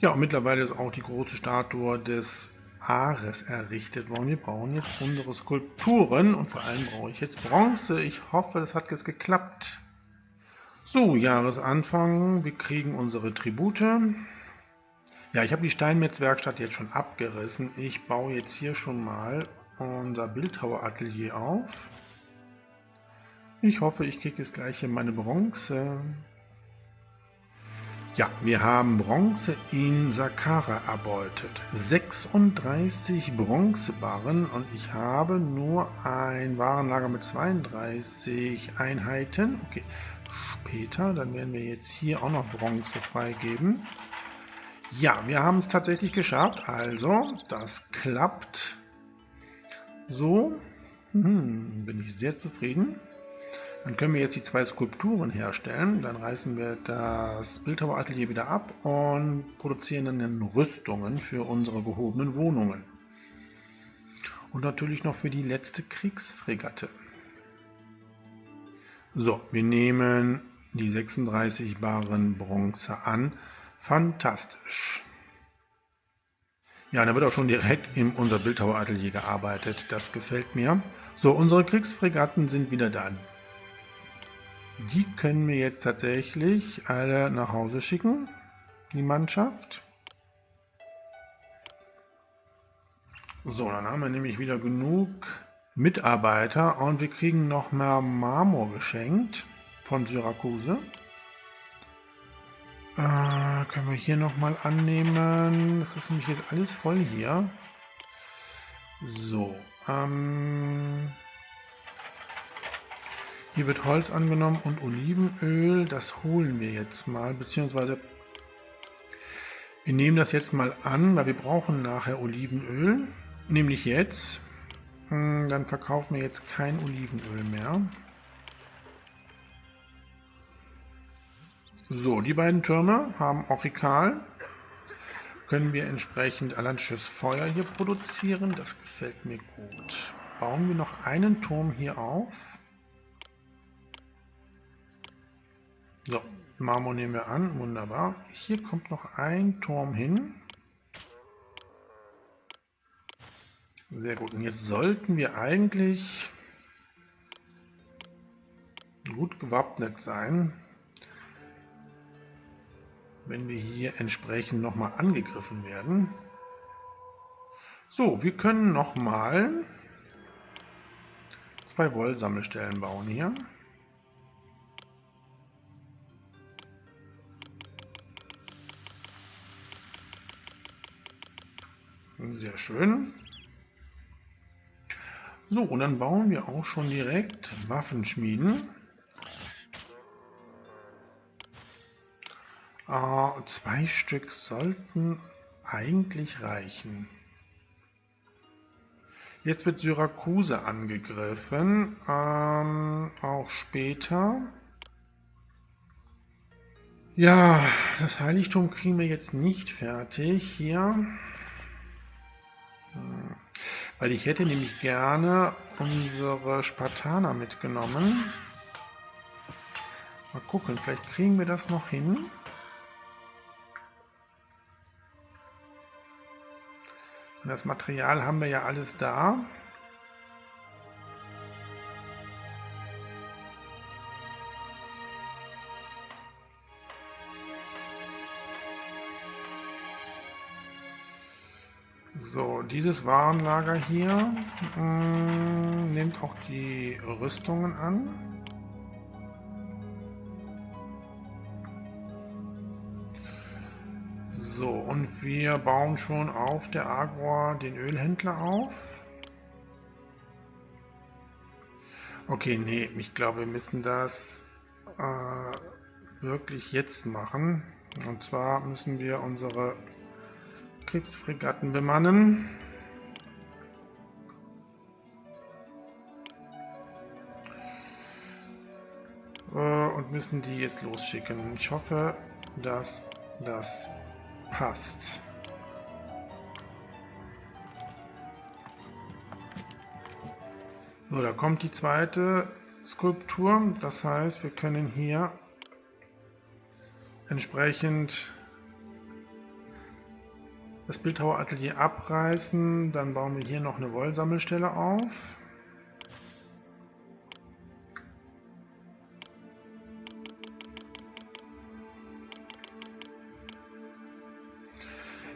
Ja, und mittlerweile ist auch die große Statue des Ares errichtet worden. Wir brauchen jetzt unsere Skulpturen und vor allem brauche ich jetzt Bronze. Ich hoffe, das hat jetzt geklappt. So, Jahresanfang. Wir kriegen unsere Tribute. Ja, ich habe die Steinmetzwerkstatt jetzt schon abgerissen. Ich baue jetzt hier schon mal unser Bildhaueratelier auf. Ich hoffe, ich kriege jetzt gleich hier meine Bronze. Ja, wir haben Bronze in Saqqara erbeutet. 36 Bronzebarren und ich habe nur ein Warenlager mit 32 Einheiten. Okay, später, dann werden wir jetzt hier auch noch Bronze freigeben. Ja, wir haben es tatsächlich geschafft. Also, das klappt so. Bin ich sehr zufrieden. Dann können wir jetzt die 2 Skulpturen herstellen. Dann reißen wir das Bildhaueratelier wieder ab und produzieren dann Rüstungen für unsere gehobenen Wohnungen. Und natürlich noch für die letzte Kriegsfregatte. So, wir nehmen die 36 Barren Bronze an. Fantastisch. Ja, da wird auch schon direkt in unser Bildhaueratelier gearbeitet. Das gefällt mir. So, unsere Kriegsfregatten sind wieder da. Die können wir jetzt tatsächlich alle nach Hause schicken, die Mannschaft. So, dann haben wir nämlich wieder genug Mitarbeiter und wir kriegen noch mehr Marmor geschenkt von Syrakuse. Können wir hier nochmal annehmen. Das ist nämlich jetzt alles voll hier. So, hier wird Holz angenommen und Olivenöl. Das holen wir jetzt mal, beziehungsweise wir nehmen das jetzt mal an, weil wir brauchen nachher Olivenöl. Nämlich jetzt. Dann verkaufen wir jetzt kein Olivenöl mehr. So, die beiden Türme haben Aurikal. Können wir entsprechend atlantisches Feuer hier produzieren. Das gefällt mir gut. Bauen wir noch einen Turm hier auf. So, Marmor nehmen wir an. Wunderbar. Hier kommt noch ein Turm hin. Sehr gut. Und jetzt sollten wir eigentlich gut gewappnet sein, wenn wir hier entsprechend nochmal angegriffen werden. So, wir können nochmal 2 Wollsammelstellen bauen hier. Sehr schön. So, und dann bauen wir auch schon direkt Waffenschmieden. 2 Stück sollten eigentlich reichen. Jetzt wird Syrakuse angegriffen, auch später. Ja, das Heiligtum kriegen wir jetzt nicht fertig hier. Weil ich hätte nämlich gerne unsere Spartaner mitgenommen. Mal gucken, vielleicht kriegen wir das noch hin. Und das Material haben wir ja alles da. So, dieses Warenlager hier nimmt auch die Rüstungen an. So, und wir bauen schon auf der Agora den Ölhändler auf. Okay, nee, ich glaube, wir müssen das wirklich jetzt machen. Und zwar müssen wir unsere Kriegsfregatten bemannen. Und müssen die jetzt losschicken. Ich hoffe, dass das passt. So, da kommt die zweite Skulptur. Das heißt, wir können hier entsprechend das Bildhaueratelier abreißen. Dann bauen wir hier noch eine Wollsammelstelle auf.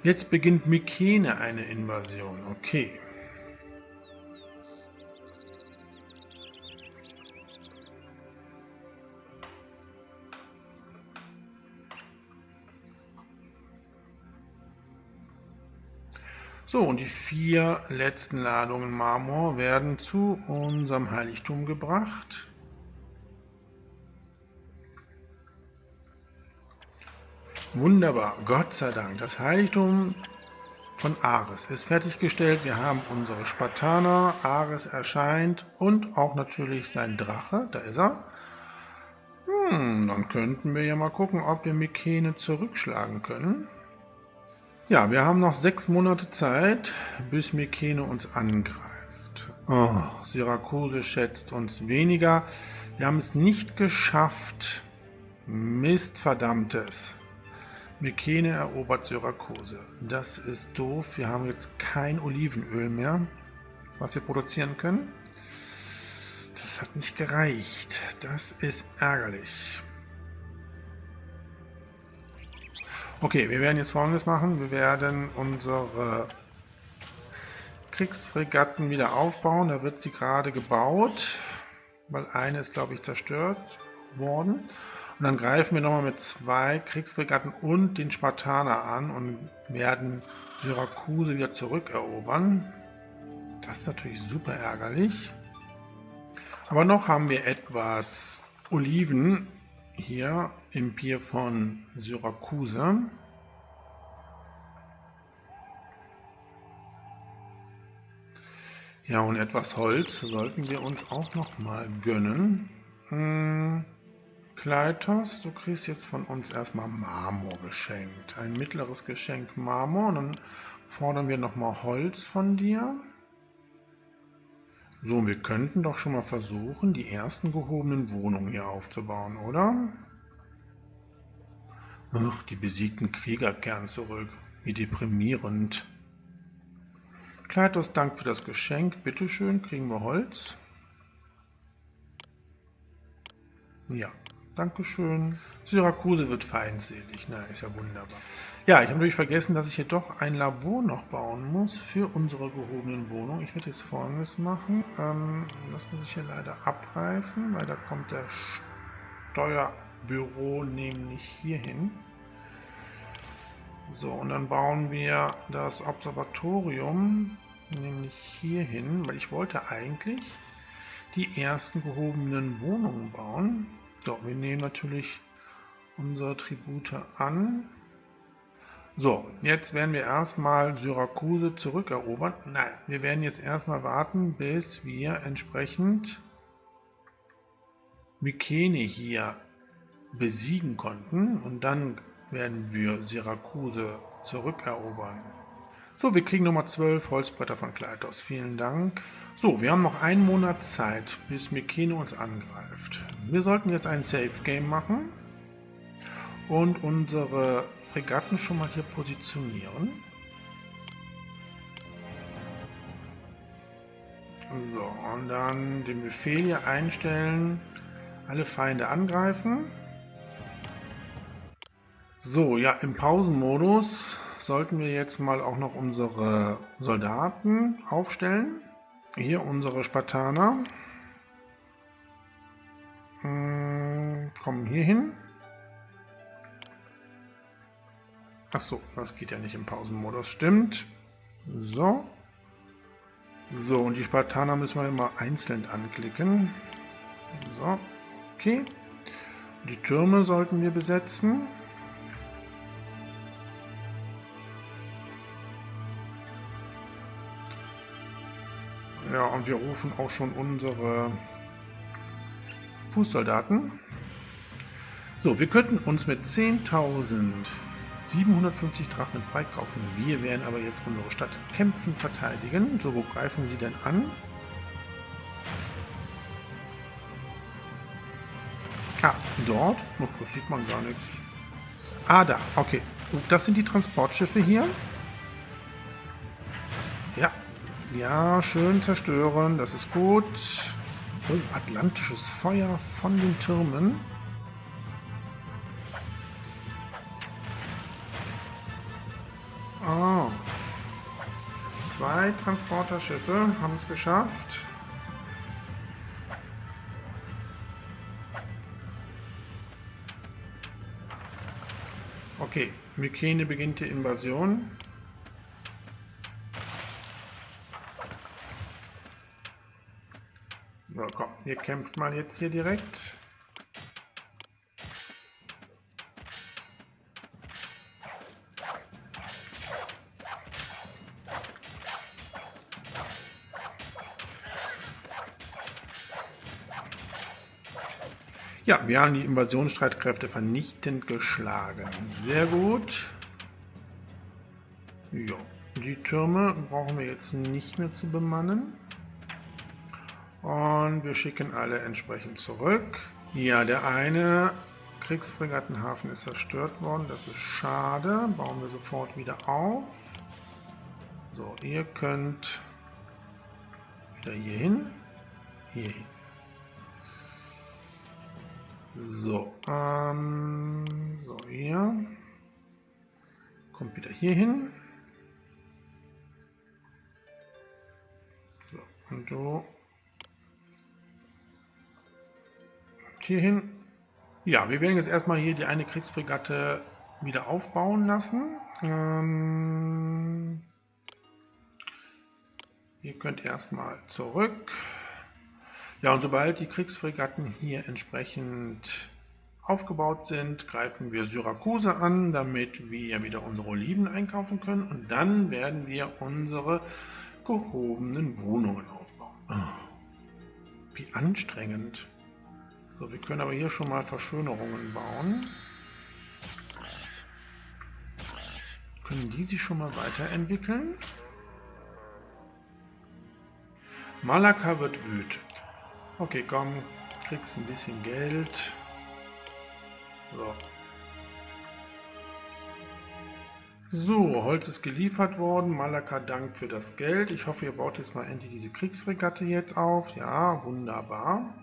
Jetzt beginnt Mykene eine Invasion. Okay. So, und die 4 letzten Ladungen Marmor werden zu unserem Heiligtum gebracht. Wunderbar, Gott sei Dank. Das Heiligtum von Ares ist fertiggestellt. Wir haben unsere Spartaner, Ares erscheint und auch natürlich sein Drache, da ist er. Dann könnten wir ja mal gucken, ob wir Mykene zurückschlagen können. Ja, wir haben noch 6 Monate Zeit, bis Mykene uns angreift. Oh, Syrakuse schätzt uns weniger. Wir haben es nicht geschafft. Mist, verdammtes. Mykene erobert Syrakuse. Das ist doof. Wir haben jetzt kein Olivenöl mehr, was wir produzieren können. Das hat nicht gereicht. Das ist ärgerlich. Okay, wir werden jetzt Folgendes machen. Wir werden unsere Kriegsfregatten wieder aufbauen. Da wird sie gerade gebaut, weil eine ist, glaube ich, zerstört worden. Und dann greifen wir nochmal mit 2 Kriegsfregatten und den Spartaner an und werden Syrakuse wieder zurückerobern. Das ist natürlich super ärgerlich. Aber noch haben wir etwas Oliven hier im Pier von Syrakuse. Ja, und etwas Holz sollten wir uns auch noch mal gönnen. Kleitos, du kriegst jetzt von uns erstmal Marmor geschenkt. Ein mittleres Geschenk Marmor. Und dann fordern wir noch mal Holz von dir. So, wir könnten doch schon mal versuchen, die ersten gehobenen Wohnungen hier aufzubauen, oder? Ach, die besiegten Krieger kehren zurück. Wie deprimierend. Kleitos, Dank für das Geschenk. Bitteschön, kriegen wir Holz. Ja, dankeschön. Syrakuse wird feindselig. Na, ist ja wunderbar. Ja, ich habe natürlich vergessen, dass ich hier doch ein Labor noch bauen muss für unsere gehobenen Wohnungen. Ich werde jetzt Folgendes machen. Das muss ich hier leider abreißen, weil da kommt der Steuerbüro nämlich hier hin. So, und dann bauen wir das Observatorium nämlich hier hin, weil ich wollte eigentlich die ersten gehobenen Wohnungen bauen. So, wir nehmen natürlich unsere Tribute an. So, jetzt werden wir erstmal Syrakuse zurückerobern. Nein, wir werden jetzt erstmal warten, bis wir entsprechend Mykene hier besiegen konnten. Und dann werden wir Syrakuse zurückerobern. So, wir kriegen nochmal 12 Holzbretter von Kleitos. Vielen Dank. So, wir haben noch 1 Monat Zeit, bis Mykene uns angreift. Wir sollten jetzt ein Safe Game machen und unsere Fregatten schon mal hier positionieren. So, und dann den Befehl hier einstellen, alle Feinde angreifen. So, ja, im Pausenmodus sollten wir jetzt mal auch noch unsere Soldaten aufstellen. Hier unsere Spartaner. Kommen hier hin. Achso, das geht ja nicht im Pausenmodus, stimmt. So. So, und die Spartaner müssen wir immer einzeln anklicken. So, okay. Die Türme sollten wir besetzen. Ja, und wir rufen auch schon unsere Fußsoldaten. So, wir könnten uns mit 10.750 Drachmen freikaufen. Wir werden aber jetzt unsere Stadt kämpfen, verteidigen. So, wo greifen sie denn an? Ah, dort. Oh, das sieht man gar nichts. Ah, da. Okay. Das sind die Transportschiffe hier. Ja. Ja, schön zerstören. Das ist gut. Oh, atlantisches Feuer von den Türmen. Oh. 2 Transporterschiffe haben es geschafft. Okay, Mykene beginnt die Invasion. So, komm, ihr kämpft mal jetzt hier direkt. Ja, wir haben die Invasionsstreitkräfte vernichtend geschlagen. Sehr gut. Ja, die Türme brauchen wir jetzt nicht mehr zu bemannen. Und wir schicken alle entsprechend zurück. Ja, der eine Kriegsfregattenhafen ist zerstört worden. Das ist schade. Bauen wir sofort wieder auf. So, ihr könnt wieder hier hin. Hier hin. So, so, ihr kommt wieder hier hin. So, und du hier hin. Ja, wir werden jetzt erstmal hier die eine Kriegsfregatte wieder aufbauen lassen. Ihr könnt erstmal zurück. Ja, und sobald die Kriegsfregatten hier entsprechend aufgebaut sind, greifen wir Syrakusa an, damit wir wieder unsere Oliven einkaufen können. Und dann werden wir unsere gehobenen Wohnungen aufbauen. Oh, wie anstrengend. So, wir können aber hier schon mal Verschönerungen bauen. Können die sich schon mal weiterentwickeln? Malakka wird wütend. Okay, komm, kriegst ein bisschen Geld. So. So, Holz ist geliefert worden. Malakka dankt für das Geld. Ich hoffe, ihr baut jetzt mal endlich diese Kriegsfregatte jetzt auf. Ja, wunderbar.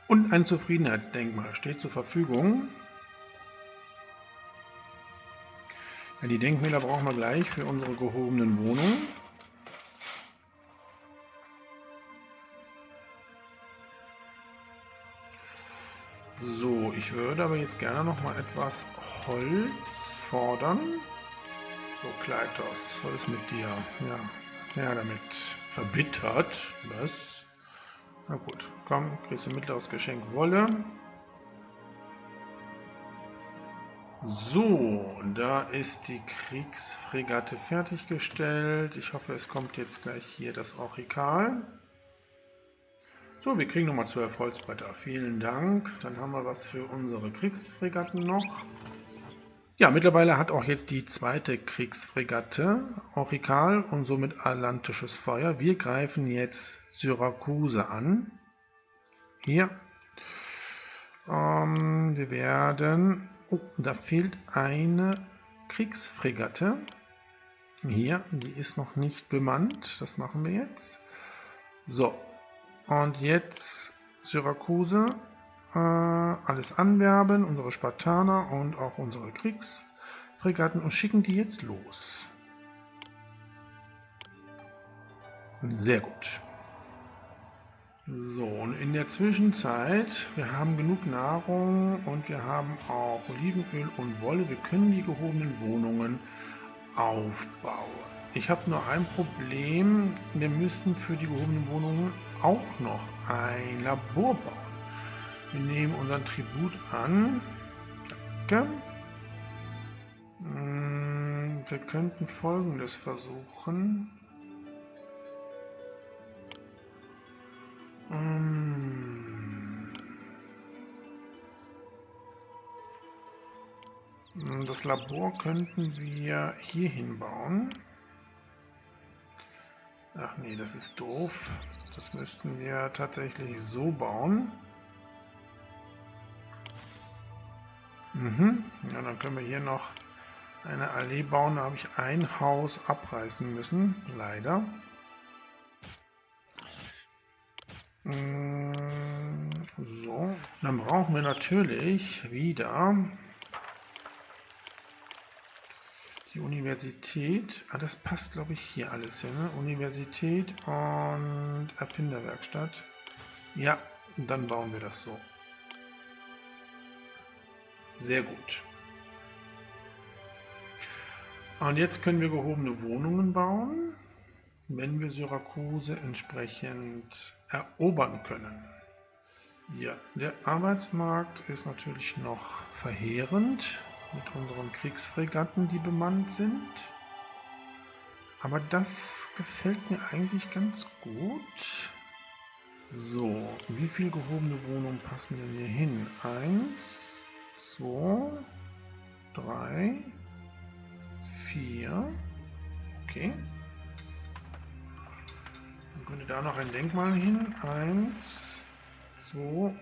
Und ein Zufriedenheitsdenkmal steht zur Verfügung. Ja, die Denkmäler brauchen wir gleich für unsere gehobenen Wohnungen. So, ich würde aber jetzt gerne noch mal etwas Holz fordern. So, Kleitos, was ist mit dir? Ja, damit verbittert. Was? Na gut, komm, kriegst du mittleres Geschenk Wolle. So, da ist die Kriegsfregatte fertiggestellt. Ich hoffe, es kommt jetzt gleich hier das Orchikal. So, wir kriegen nochmal 12 Holzbretter. Vielen Dank. Dann haben wir was für unsere Kriegsfregatten noch. Ja, mittlerweile hat auch jetzt die zweite Kriegsfregatte Orchikal und somit atlantisches Feuer. Wir greifen jetzt Syrakusa an. Hier. Wir werden... Oh, da fehlt eine Kriegsfregatte. Hier, die ist noch nicht bemannt. Das machen wir jetzt. So. Und jetzt Syrakusa, alles anwerben, unsere Spartaner und auch unsere Kriegsfregatten und schicken die jetzt los. Sehr gut. So, und in der Zwischenzeit, wir haben genug Nahrung und wir haben auch Olivenöl und Wolle. Wir können die gehobenen Wohnungen aufbauen. Ich habe nur ein Problem, wir müssen für die gehobenen Wohnungen auch noch ein Labor bauen. Wir nehmen unseren Tribut an. Danke. Wir könnten Folgendes versuchen. Das Labor könnten wir hier hinbauen. Ach nee, das ist doof. Das müssten wir tatsächlich so bauen. Ja, dann können wir hier noch eine Allee bauen. Da habe ich ein Haus abreißen müssen. Leider. So. Dann brauchen wir natürlich wieder die Universität. Ah, das passt, glaube ich, hier alles hin. Ne? Universität und Erfinderwerkstatt. Ja, dann bauen wir das so. Sehr gut. Und jetzt können wir gehobene Wohnungen bauen, wenn wir Syrakusa entsprechend erobern können. Ja, der Arbeitsmarkt ist natürlich noch verheerend mit unseren Kriegsfregatten, die bemannt sind. Aber das gefällt mir eigentlich ganz gut. So, wie viele gehobene Wohnungen passen denn hier hin? 1, 2, 3, 4. Okay. Dann könnte da noch ein Denkmal hin. 1, 2,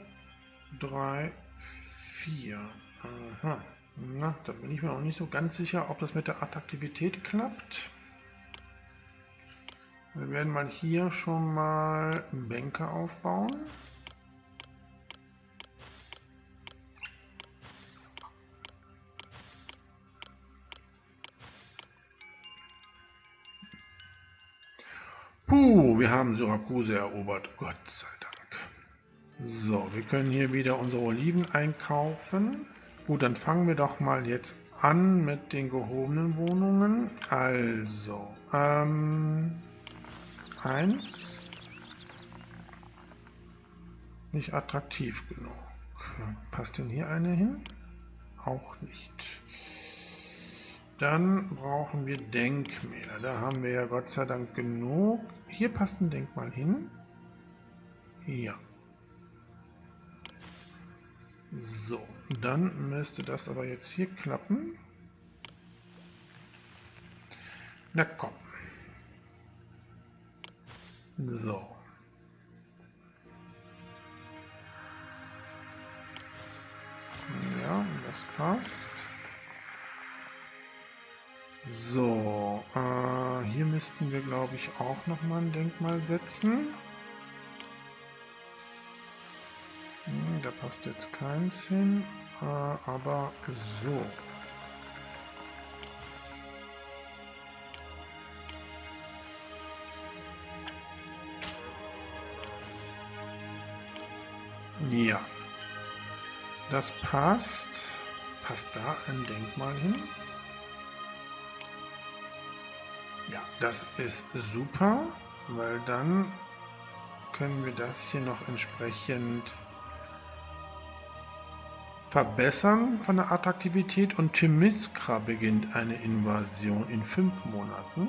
3, 4. Aha. Na, da bin ich mir auch nicht so ganz sicher, ob das mit der Attraktivität klappt. Wir werden mal hier schon mal Bänke aufbauen. Puh, wir haben Syrakusa erobert. Gott sei Dank. So, wir können hier wieder unsere Oliven einkaufen. Gut, dann fangen wir doch mal jetzt an mit den gehobenen Wohnungen. Also, 1. Nicht attraktiv genug. Passt denn hier eine hin? Auch nicht. Dann brauchen wir Denkmäler. Da haben wir ja Gott sei Dank genug. Hier passt ein Denkmal hin. Ja. So, dann müsste das aber jetzt hier klappen. Na komm. So. Ja, das passt. So, hier müssten wir, glaube ich, auch noch mal ein Denkmal setzen. Da passt jetzt keins hin, aber so. Ja, das passt. Passt da ein Denkmal hin? Ja, das ist super, weil dann können wir das hier noch entsprechend verbessern von der Attraktivität und Themyscira beginnt eine Invasion in 5 Monaten.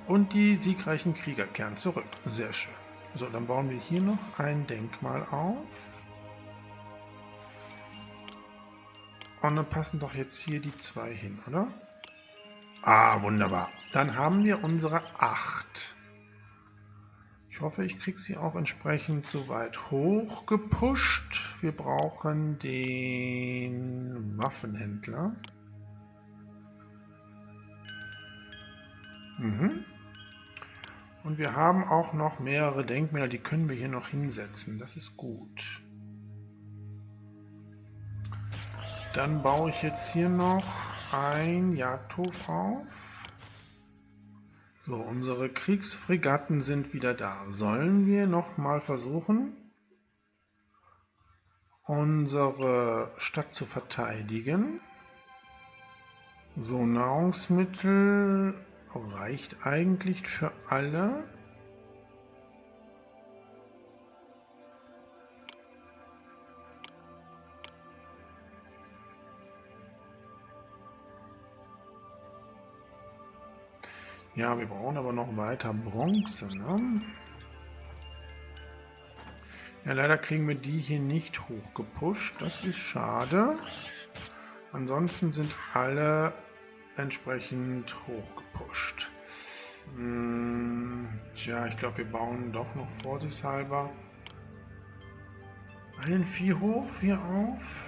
Und die siegreichen Krieger kehren zurück. Sehr schön. So, dann bauen wir hier noch ein Denkmal auf. Und dann passen doch jetzt hier die 2 hin, oder? Ah, wunderbar. Dann haben wir unsere 8. Ich hoffe, ich kriege sie auch entsprechend so weit hoch gepusht. Wir brauchen den Waffenhändler. Und wir haben auch noch mehrere Denkmäler, die können wir hier noch hinsetzen. Das ist gut. Dann baue ich jetzt hier noch ein Jagdhof auf. So, unsere Kriegsfregatten sind wieder da. Sollen wir noch mal versuchen, unsere Stadt zu verteidigen? So, Nahrungsmittel reicht eigentlich für alle. Ja, wir brauchen aber noch weiter Bronze, ne? Ja, leider kriegen wir die hier nicht hochgepusht. Das ist schade. Ansonsten sind alle entsprechend hochgepusht. Tja, ich glaube, wir bauen doch noch vorsichtshalber einen Viehhof hier auf.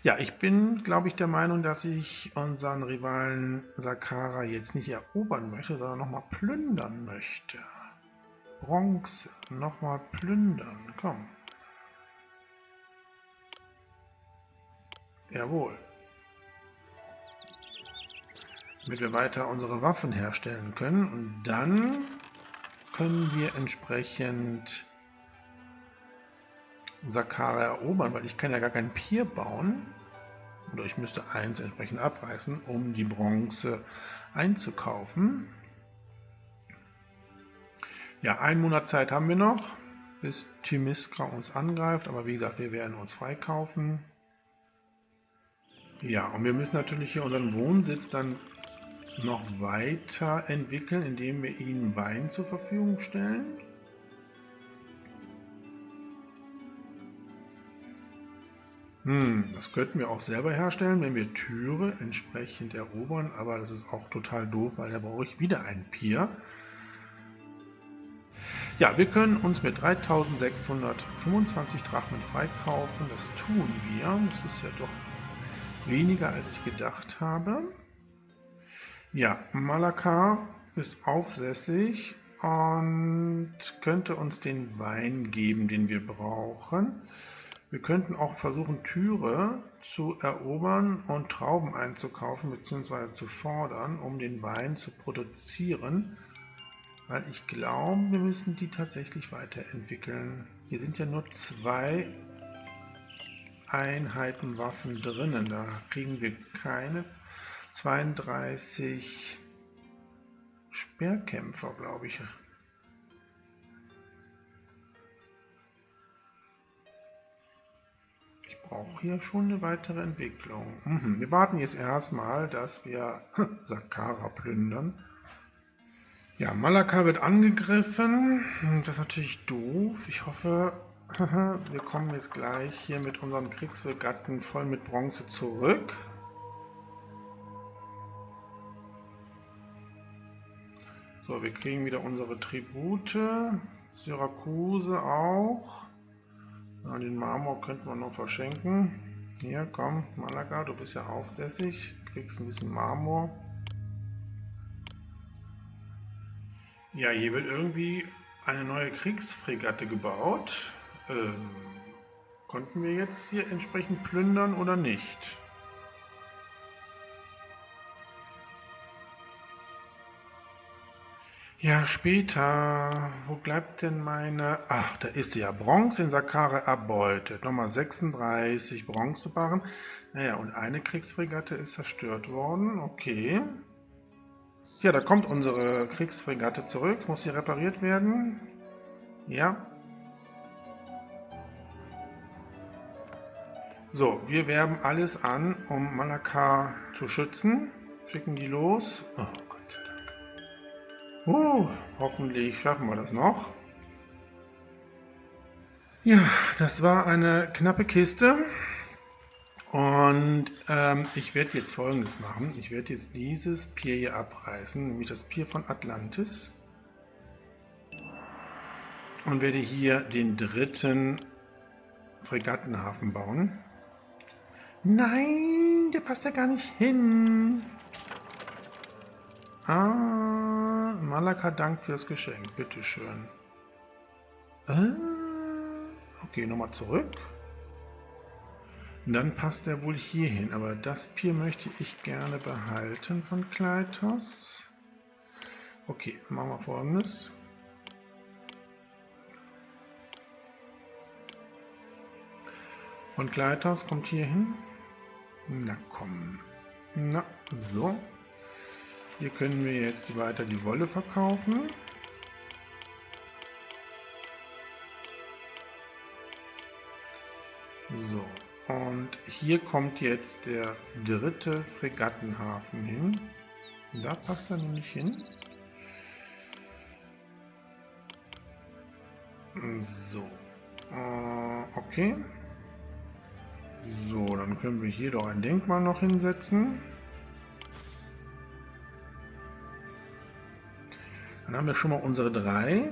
Ja, ich bin, glaube ich, der Meinung, dass ich unseren Rivalen Saqqara jetzt nicht erobern möchte, sondern nochmal plündern möchte. Bronze, nochmal plündern, komm. Jawohl. Damit wir weiter unsere Waffen herstellen können und dann können wir entsprechend Saqqara erobern, weil ich kann ja gar kein Pier bauen. Oder ich müsste eins entsprechend abreißen, um die Bronze einzukaufen. Ja, 1 Monat Zeit haben wir noch. bis Themyscira uns angreift. Aber wie gesagt, wir werden uns freikaufen. Ja, und wir müssen natürlich hier unseren Wohnsitz dann noch weiter entwickeln, indem wir ihnen Wein zur Verfügung stellen. Das könnten wir auch selber herstellen, wenn wir Tyre entsprechend erobern, aber das ist auch total doof, weil da brauche ich wieder ein Pier. Ja, wir können uns mit 3625 Drachmen freikaufen, das tun wir. Das ist ja doch weniger, als ich gedacht habe. Ja, Malakar ist aufsässig und könnte uns den Wein geben, den wir brauchen. Wir könnten auch versuchen, Tyre zu erobern und Trauben einzukaufen bzw. zu fordern, um den Wein zu produzieren. Weil ich glaube, wir müssen die tatsächlich weiterentwickeln. Hier sind ja nur 2 Einheiten Waffen drinnen. Da kriegen wir keine 32 Speerkämpfer, glaube ich. Ich brauche hier schon eine weitere Entwicklung. Wir warten jetzt erstmal, dass wir Saqqara plündern. Ja, Malakar wird angegriffen. Das ist natürlich doof. Ich hoffe, wir kommen jetzt gleich hier mit unseren Kriegsfregatten voll mit Bronze zurück. So, wir kriegen wieder unsere Tribute. Syrakuse auch. Ja, den Marmor könnten wir noch verschenken. Hier, komm, Malakar, du bist ja aufsässig. Kriegst ein bisschen Marmor. Ja, hier wird irgendwie eine neue Kriegsfregatte gebaut. Konnten wir jetzt hier entsprechend plündern oder nicht? Ja, später. Wo bleibt denn meine... Ach, da ist sie ja. Bronze in Saqqara erbeutet. Nochmal 36 Bronzebarren. Naja, und eine Kriegsfregatte ist zerstört worden. Okay. Ja, da kommt unsere Kriegsfregatte zurück. Muss sie repariert werden? Ja. So, wir werben alles an, um Malakar zu schützen. Schicken die los. Oh Gott sei Dank. Hoffentlich schaffen wir das noch. Ja, das war eine knappe Kiste. Und ich werde jetzt Folgendes machen. Ich werde jetzt dieses Pier hier abreißen, nämlich das Pier von Atlantis. Und werde hier den 3. Fregattenhafen bauen. Nein, der passt ja gar nicht hin. Malakar dankt für das Geschenk. Bitteschön. Okay, nochmal zurück. Dann passt er wohl hier hin, aber das Pier möchte ich gerne behalten von Kleitos. Okay, machen wir Folgendes. Von Kleitos kommt hier hin. Na komm. Na, so. Hier können wir jetzt weiter die Wolle verkaufen. So. Und hier kommt jetzt der 3. Fregattenhafen hin. Da passt er nämlich hin. So. Okay. So, dann können wir hier doch ein Denkmal noch hinsetzen. Dann haben wir schon mal unsere 3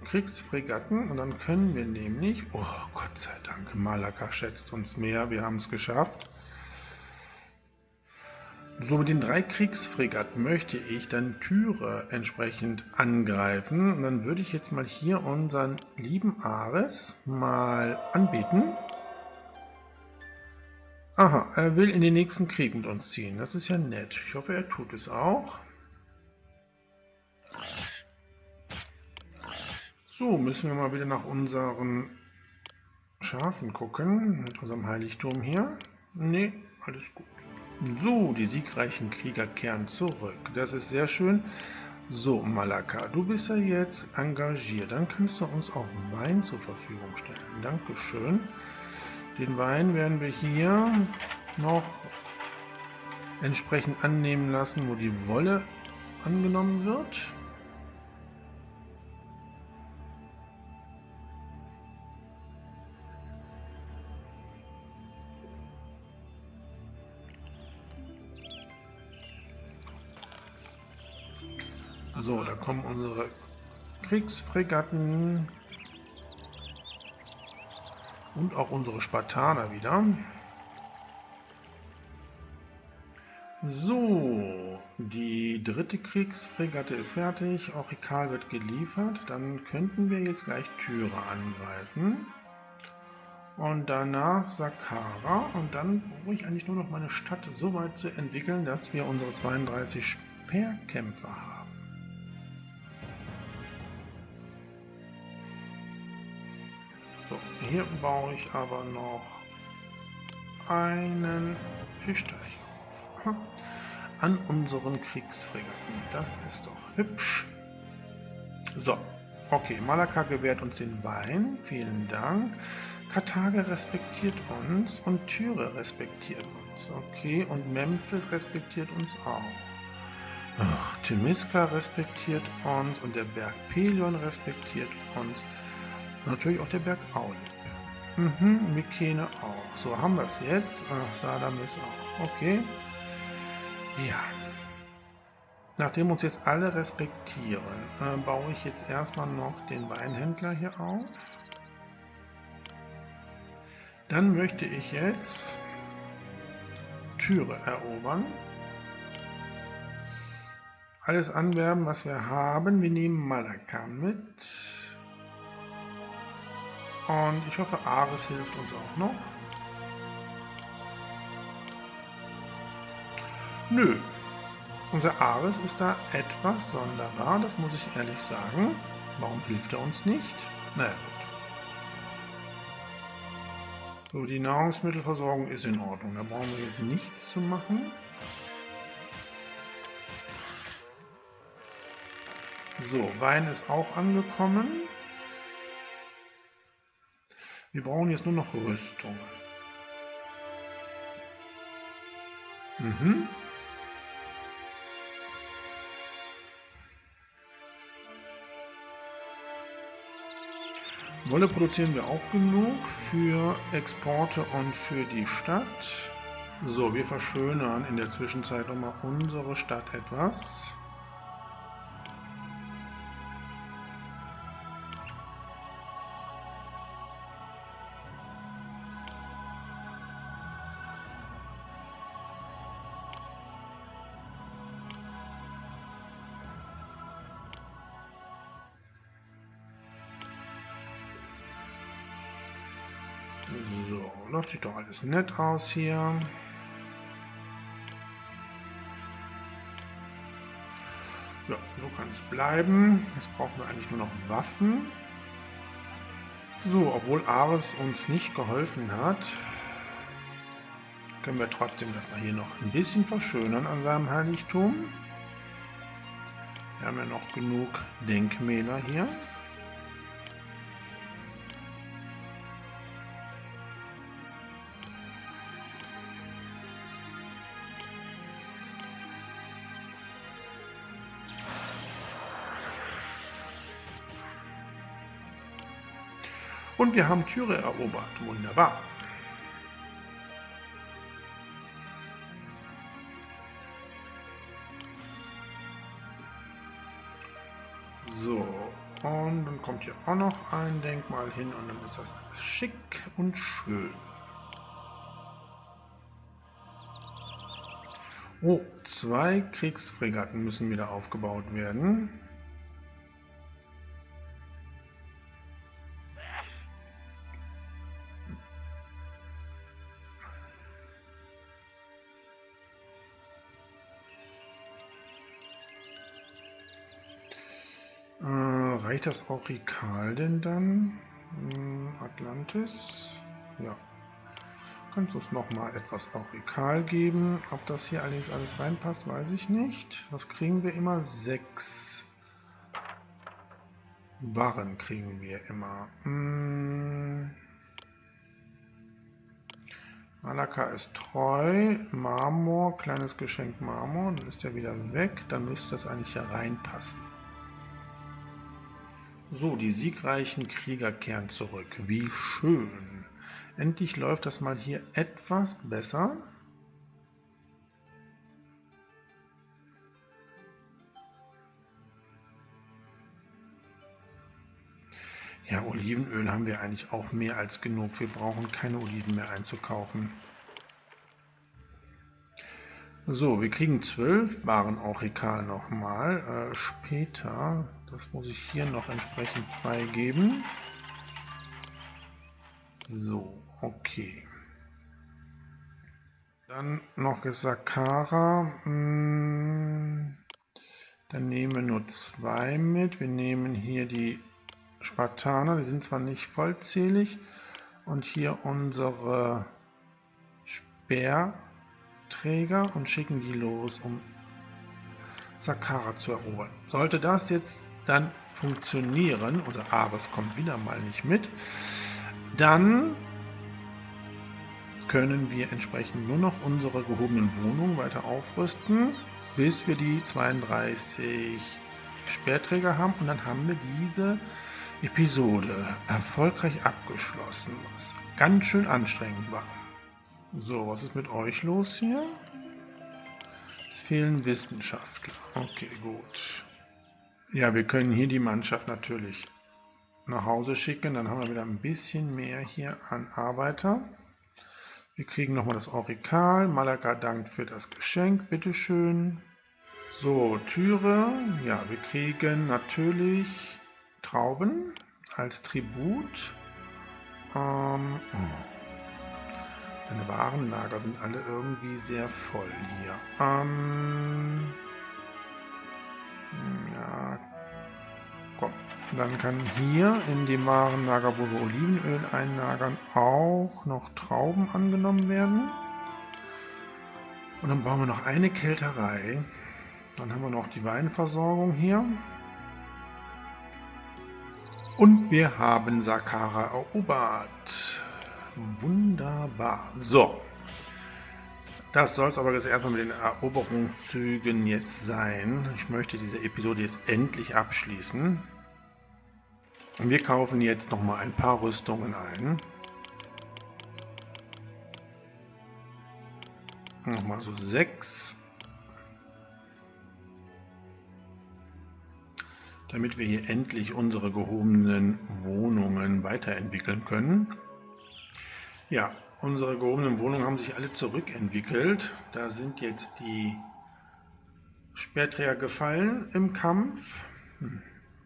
Kriegsfregatten und dann können wir nämlich, oh Gott sei Dank, Malakar schätzt uns mehr, wir haben es geschafft. So, mit den 3 Kriegsfregatten möchte ich dann Tyre entsprechend angreifen. Und dann würde ich jetzt mal hier unseren lieben Ares mal anbieten. Aha, er will in den nächsten Krieg mit uns ziehen. Das ist ja nett. Ich hoffe, er tut es auch. So, müssen wir mal wieder nach unseren Schafen gucken. Mit unserem Heiligtum hier. Nee, alles gut. So, die siegreichen Krieger kehren zurück. Das ist sehr schön. So, Malaka, du bist ja jetzt engagiert. Dann kannst du uns auch Wein zur Verfügung stellen. Dankeschön. Den Wein werden wir hier noch entsprechend annehmen lassen, wo die Wolle angenommen wird. So, da kommen unsere Kriegsfregatten und auch unsere Spartaner wieder. So, die dritte Kriegsfregatte ist fertig, Orikal wird geliefert. Dann könnten wir jetzt gleich Tyre angreifen. Und danach Saqqara. Und dann brauche ich eigentlich nur noch meine Stadt so weit zu entwickeln, dass wir unsere 32 Speerkämpfer haben. So, hier baue ich aber noch einen Fischteich auf. An unseren Kriegsfregatten. Das ist doch hübsch. So, okay, Malaka gewährt uns den Wein. Vielen Dank. Karthager respektiert uns und Tyre respektiert uns. Okay, und Memphis respektiert uns auch. Ach, Themiska respektiert uns und der Berg Pelion respektiert uns. Natürlich auch der Berg Aulib. Mykene auch. So, haben wir es jetzt. Ach, Salamis auch. Okay. Ja. Nachdem uns jetzt alle respektieren, baue ich jetzt erstmal noch den Weinhändler hier auf. Dann möchte ich jetzt Tyre erobern. Alles anwerben, was wir haben. Wir nehmen Malaka mit. Und ich hoffe, Ares hilft uns auch noch. Nö. Unser Ares ist da etwas sonderbar, das muss ich ehrlich sagen. Warum hilft er uns nicht? Naja, gut. So, die Nahrungsmittelversorgung ist in Ordnung. Da brauchen wir jetzt nichts zu machen. So, Wein ist auch angekommen. Wir brauchen jetzt nur noch Rüstung. Wolle produzieren wir auch genug für Exporte und für die Stadt. So, wir verschönern in der Zwischenzeit nochmal unsere Stadt etwas. So, das sieht doch alles nett aus hier. Ja, so kann es bleiben. Jetzt brauchen wir eigentlich nur noch Waffen. So, obwohl Ares uns nicht geholfen hat, können wir trotzdem das mal hier noch ein bisschen verschönern an seinem Heiligtum. Wir haben ja noch genug Denkmäler hier. Und wir haben Tyre erobert. Wunderbar. So, und dann kommt hier auch noch ein Denkmal hin und dann ist das alles schick und schön. Oh, 2 Kriegsfregatten müssen wieder aufgebaut werden. Reicht das Orikal denn dann? Atlantis? Ja. Könntest du es nochmal etwas Aurikal geben. Ob das hier alles reinpasst, weiß ich nicht. Was kriegen wir immer? 6 Barren kriegen wir immer. Malaka ist treu. Marmor, kleines Geschenk Marmor. Dann ist er wieder weg. Dann müsste das eigentlich hier reinpassen. So, die siegreichen Krieger kehren zurück. Wie schön. Endlich läuft das mal hier etwas besser. Ja, Olivenöl haben wir eigentlich auch mehr als genug. Wir brauchen keine Oliven mehr einzukaufen. So, wir kriegen 12 Baren Aurikal nochmal. Später, das muss ich hier noch entsprechend freigeben. So, okay. Dann noch Sakara. Dann nehmen wir nur 2 mit. Wir nehmen hier die Spartaner, die sind zwar nicht vollzählig. Und hier unsere Speerträger und schicken die los, um Sakara zu erobern. Sollte das jetzt dann funktionieren, oder Ares kommt wieder mal nicht mit, dann können wir entsprechend nur noch unsere gehobenen Wohnungen weiter aufrüsten, bis wir die 32 Speerträger haben, und dann haben wir diese Episode erfolgreich abgeschlossen, was ganz schön anstrengend war. So, was ist mit euch los hier? Es fehlen Wissenschaftler. Okay, gut. Ja, wir können hier die Mannschaft natürlich nach Hause schicken, dann haben wir wieder ein bisschen mehr hier an Arbeiter. Wir kriegen nochmal das Aurikal. Malaka dankt für das Geschenk, bitteschön. So, Tyre. Ja, wir kriegen natürlich Trauben als Tribut. Meine Warenlager sind alle irgendwie sehr voll hier. Ja, komm. Dann kann hier in dem Warenlager, wo wir Olivenöl einlagern, auch noch Trauben angenommen werden. Und dann bauen wir noch eine Kälterei. Dann haben wir noch die Weinversorgung hier. Und wir haben Sakara erobert. Wunderbar. So. Das soll es aber jetzt erstmal mit den Eroberungszügen jetzt sein. Ich möchte diese Episode jetzt endlich abschließen. Und wir kaufen jetzt nochmal ein paar Rüstungen ein. Nochmal so 6. Damit wir hier endlich unsere gehobenen Wohnungen weiterentwickeln können. Ja, unsere gehobenen Wohnungen haben sich alle zurückentwickelt. Da sind jetzt die Speerträger gefallen im Kampf.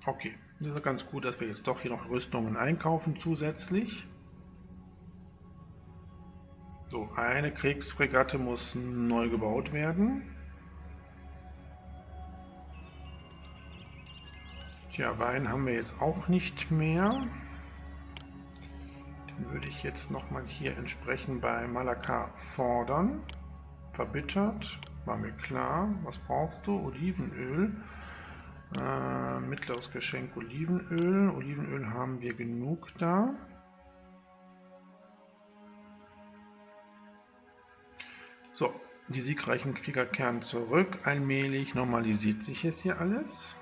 Okay, das ist ganz gut, dass wir jetzt doch hier noch Rüstungen einkaufen zusätzlich. So, eine Kriegsfregatte muss neu gebaut werden. Ja, Wein haben wir jetzt auch nicht mehr. Den würde ich jetzt nochmal hier entsprechend bei Malaka fordern. Verbittert, war mir klar. Was brauchst du? Olivenöl. Mittleres Geschenk Olivenöl. Olivenöl haben wir genug da. So, die siegreichen Krieger kehren zurück. Allmählich normalisiert sich jetzt hier alles.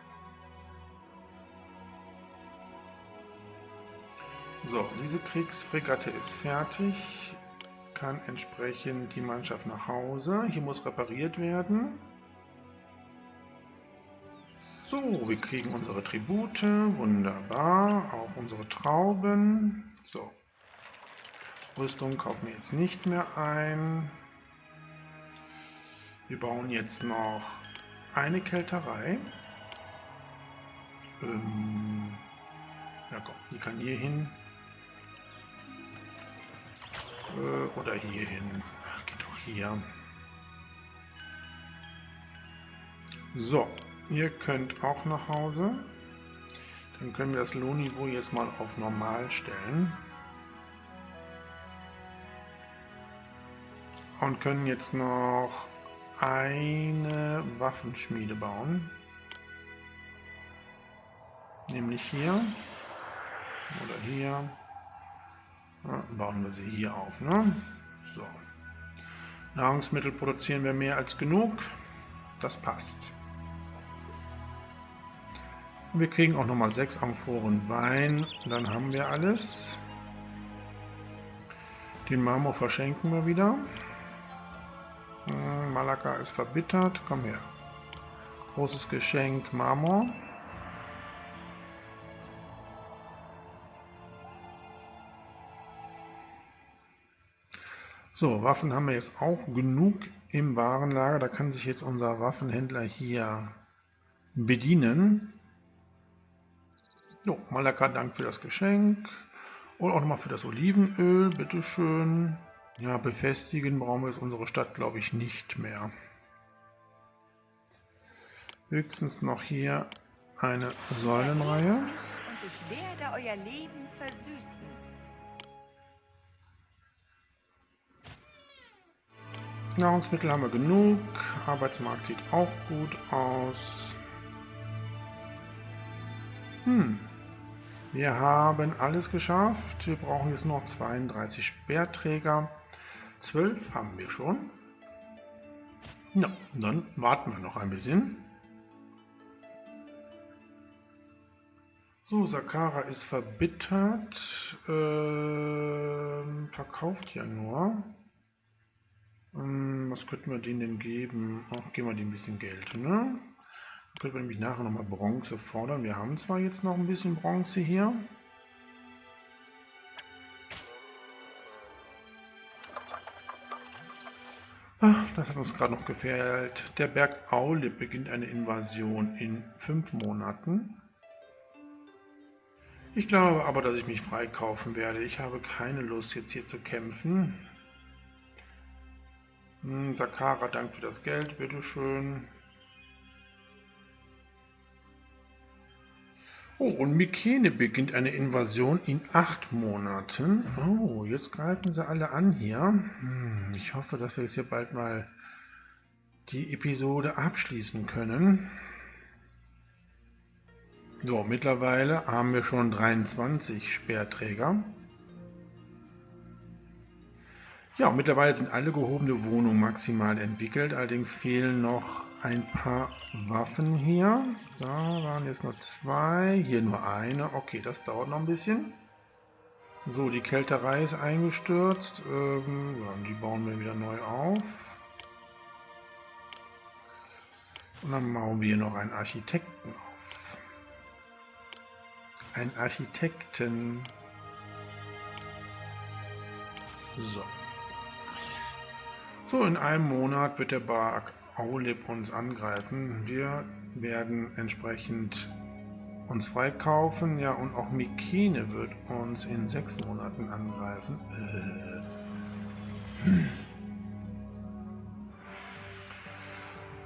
So, diese Kriegsfregatte ist fertig, kann entsprechend die Mannschaft nach Hause. Hier muss repariert werden. So, wir kriegen unsere Tribute, wunderbar, auch unsere Trauben. So, Rüstung kaufen wir jetzt nicht mehr ein. Wir bauen jetzt noch eine Kälterei. Ja komm, die kann hier hin. Oder hier hin. Ach, geht doch hier. So, ihr könnt auch nach Hause. Dann können wir das Lohnniveau jetzt mal auf normal stellen. und können jetzt noch eine Waffenschmiede bauen. Nämlich hier oder hier. Ja, bauen wir sie hier auf, ne? So. Nahrungsmittel produzieren wir mehr als genug. Das passt. Und wir kriegen auch nochmal 6 Amphoren Wein. Dann haben wir alles. Den Marmor verschenken wir wieder. Malaka ist verbittert. Komm her. Großes Geschenk Marmor. So, Waffen haben wir jetzt auch genug im Warenlager. Da kann sich jetzt unser Waffenhändler hier bedienen. Jo, Malaka, Dank für das Geschenk. Und auch nochmal für das Olivenöl, bitteschön. Ja, befestigen brauchen wir jetzt unsere Stadt, glaube ich, nicht mehr. Höchstens noch hier eine Säulenreihe. Und ich werde euer Leben versüßen. Nahrungsmittel haben wir genug. Arbeitsmarkt sieht auch gut aus. Wir haben alles geschafft. Wir brauchen jetzt noch 32 Speerträger. 12 haben wir schon. Ja, dann warten wir noch ein bisschen. So, Sakara ist verbittert. Verkauft ja nur. Was könnten wir denen denn geben? Ach, geben wir denen ein bisschen Geld, ne? Dann können wir nämlich nachher nochmal Bronze fordern. Wir haben zwar jetzt noch ein bisschen Bronze hier. Ach, das hat uns gerade noch gefehlt. Der Berg Aulip beginnt eine Invasion in 5 Monaten. Ich glaube aber, dass ich mich freikaufen werde. Ich habe keine Lust, jetzt hier zu kämpfen. Sakara, Dank für das Geld, bitteschön. Oh, und Mykene beginnt eine Invasion in 8 Monaten. Oh, jetzt greifen sie alle an hier. Ich hoffe, dass wir jetzt hier bald mal die Episode abschließen können. So, mittlerweile haben wir schon 23 Speerträger. Ja, und mittlerweile sind alle gehobene Wohnungen maximal entwickelt. Allerdings fehlen noch ein paar Waffen hier. Da waren jetzt nur 2, hier nur eine. Okay, das dauert noch ein bisschen. So, die Kälterei ist eingestürzt. Ja, die bauen wir wieder neu auf. Und dann bauen wir hier noch einen Architekten auf. Ein Architekten. So. So, in einem Monat wird der Berg Aulip uns angreifen. Wir werden entsprechend uns freikaufen. Ja, und auch Mykene wird uns in 6 Monaten angreifen.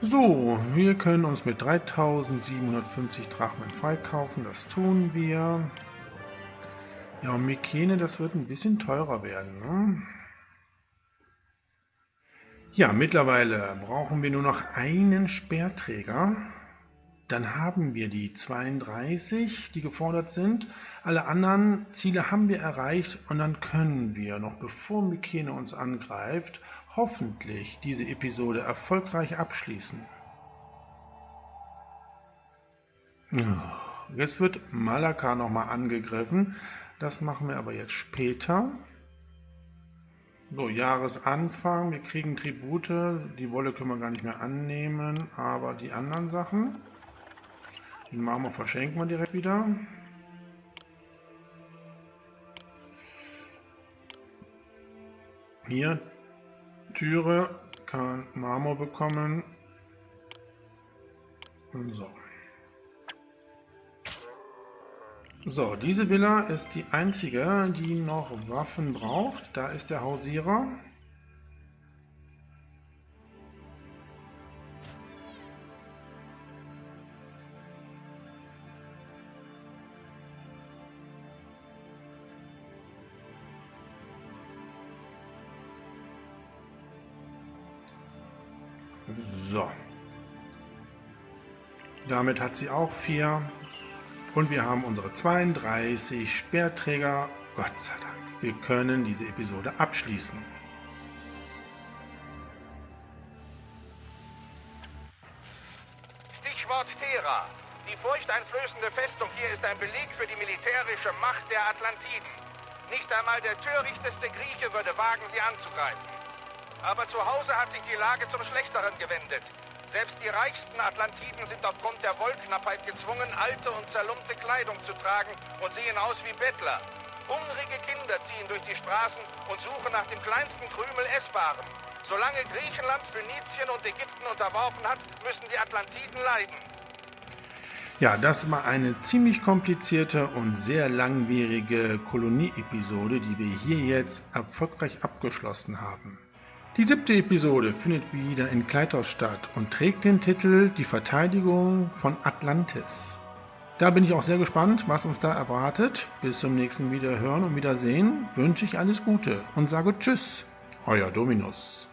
So, wir können uns mit 3750 Drachmen freikaufen. Das tun wir. Ja, und Mykene, das wird ein bisschen teurer werden, ne? Ja, mittlerweile brauchen wir nur noch einen Speerträger. Dann haben wir die 32, die gefordert sind. Alle anderen Ziele haben wir erreicht und dann können wir, noch bevor Mykene uns angreift, hoffentlich diese Episode erfolgreich abschließen. Jetzt wird Malaka nochmal angegriffen. Das machen wir aber jetzt später. So, Jahresanfang, wir kriegen Tribute, die Wolle können wir gar nicht mehr annehmen, aber die anderen Sachen, den Marmor verschenken wir direkt wieder. Hier, Türe kann Marmor bekommen. So. So, diese Villa ist die einzige, die noch Waffen braucht. Da ist der Hausierer. So. Damit hat sie auch 4. Und wir haben unsere 32 Speerträger. Gott sei Dank. Wir können diese Episode abschließen. Stichwort Thera. Die furchteinflößende Festung hier ist ein Beleg für die militärische Macht der Atlantiden. Nicht einmal der törichteste Grieche würde wagen, sie anzugreifen. Aber zu Hause hat sich die Lage zum Schlechteren gewendet. Selbst die reichsten Atlantiden sind aufgrund der Wollknappheit gezwungen, alte und zerlumpte Kleidung zu tragen und sehen aus wie Bettler. Hungrige Kinder ziehen durch die Straßen und suchen nach dem kleinsten Krümel Essbarem. Solange Griechenland Phönizien und Ägypten unterworfen hat, müssen die Atlantiden leiden. Ja, das war eine ziemlich komplizierte und sehr langwierige Kolonie-Episode, die wir hier jetzt erfolgreich abgeschlossen haben. Die 7. Episode findet wieder in Kleitos statt und trägt den Titel Die Verteidigung von Atlantis. Da bin ich auch sehr gespannt, was uns da erwartet. Bis zum nächsten Wiederhören und Wiedersehen wünsche ich alles Gute und sage Tschüss, euer Dominus.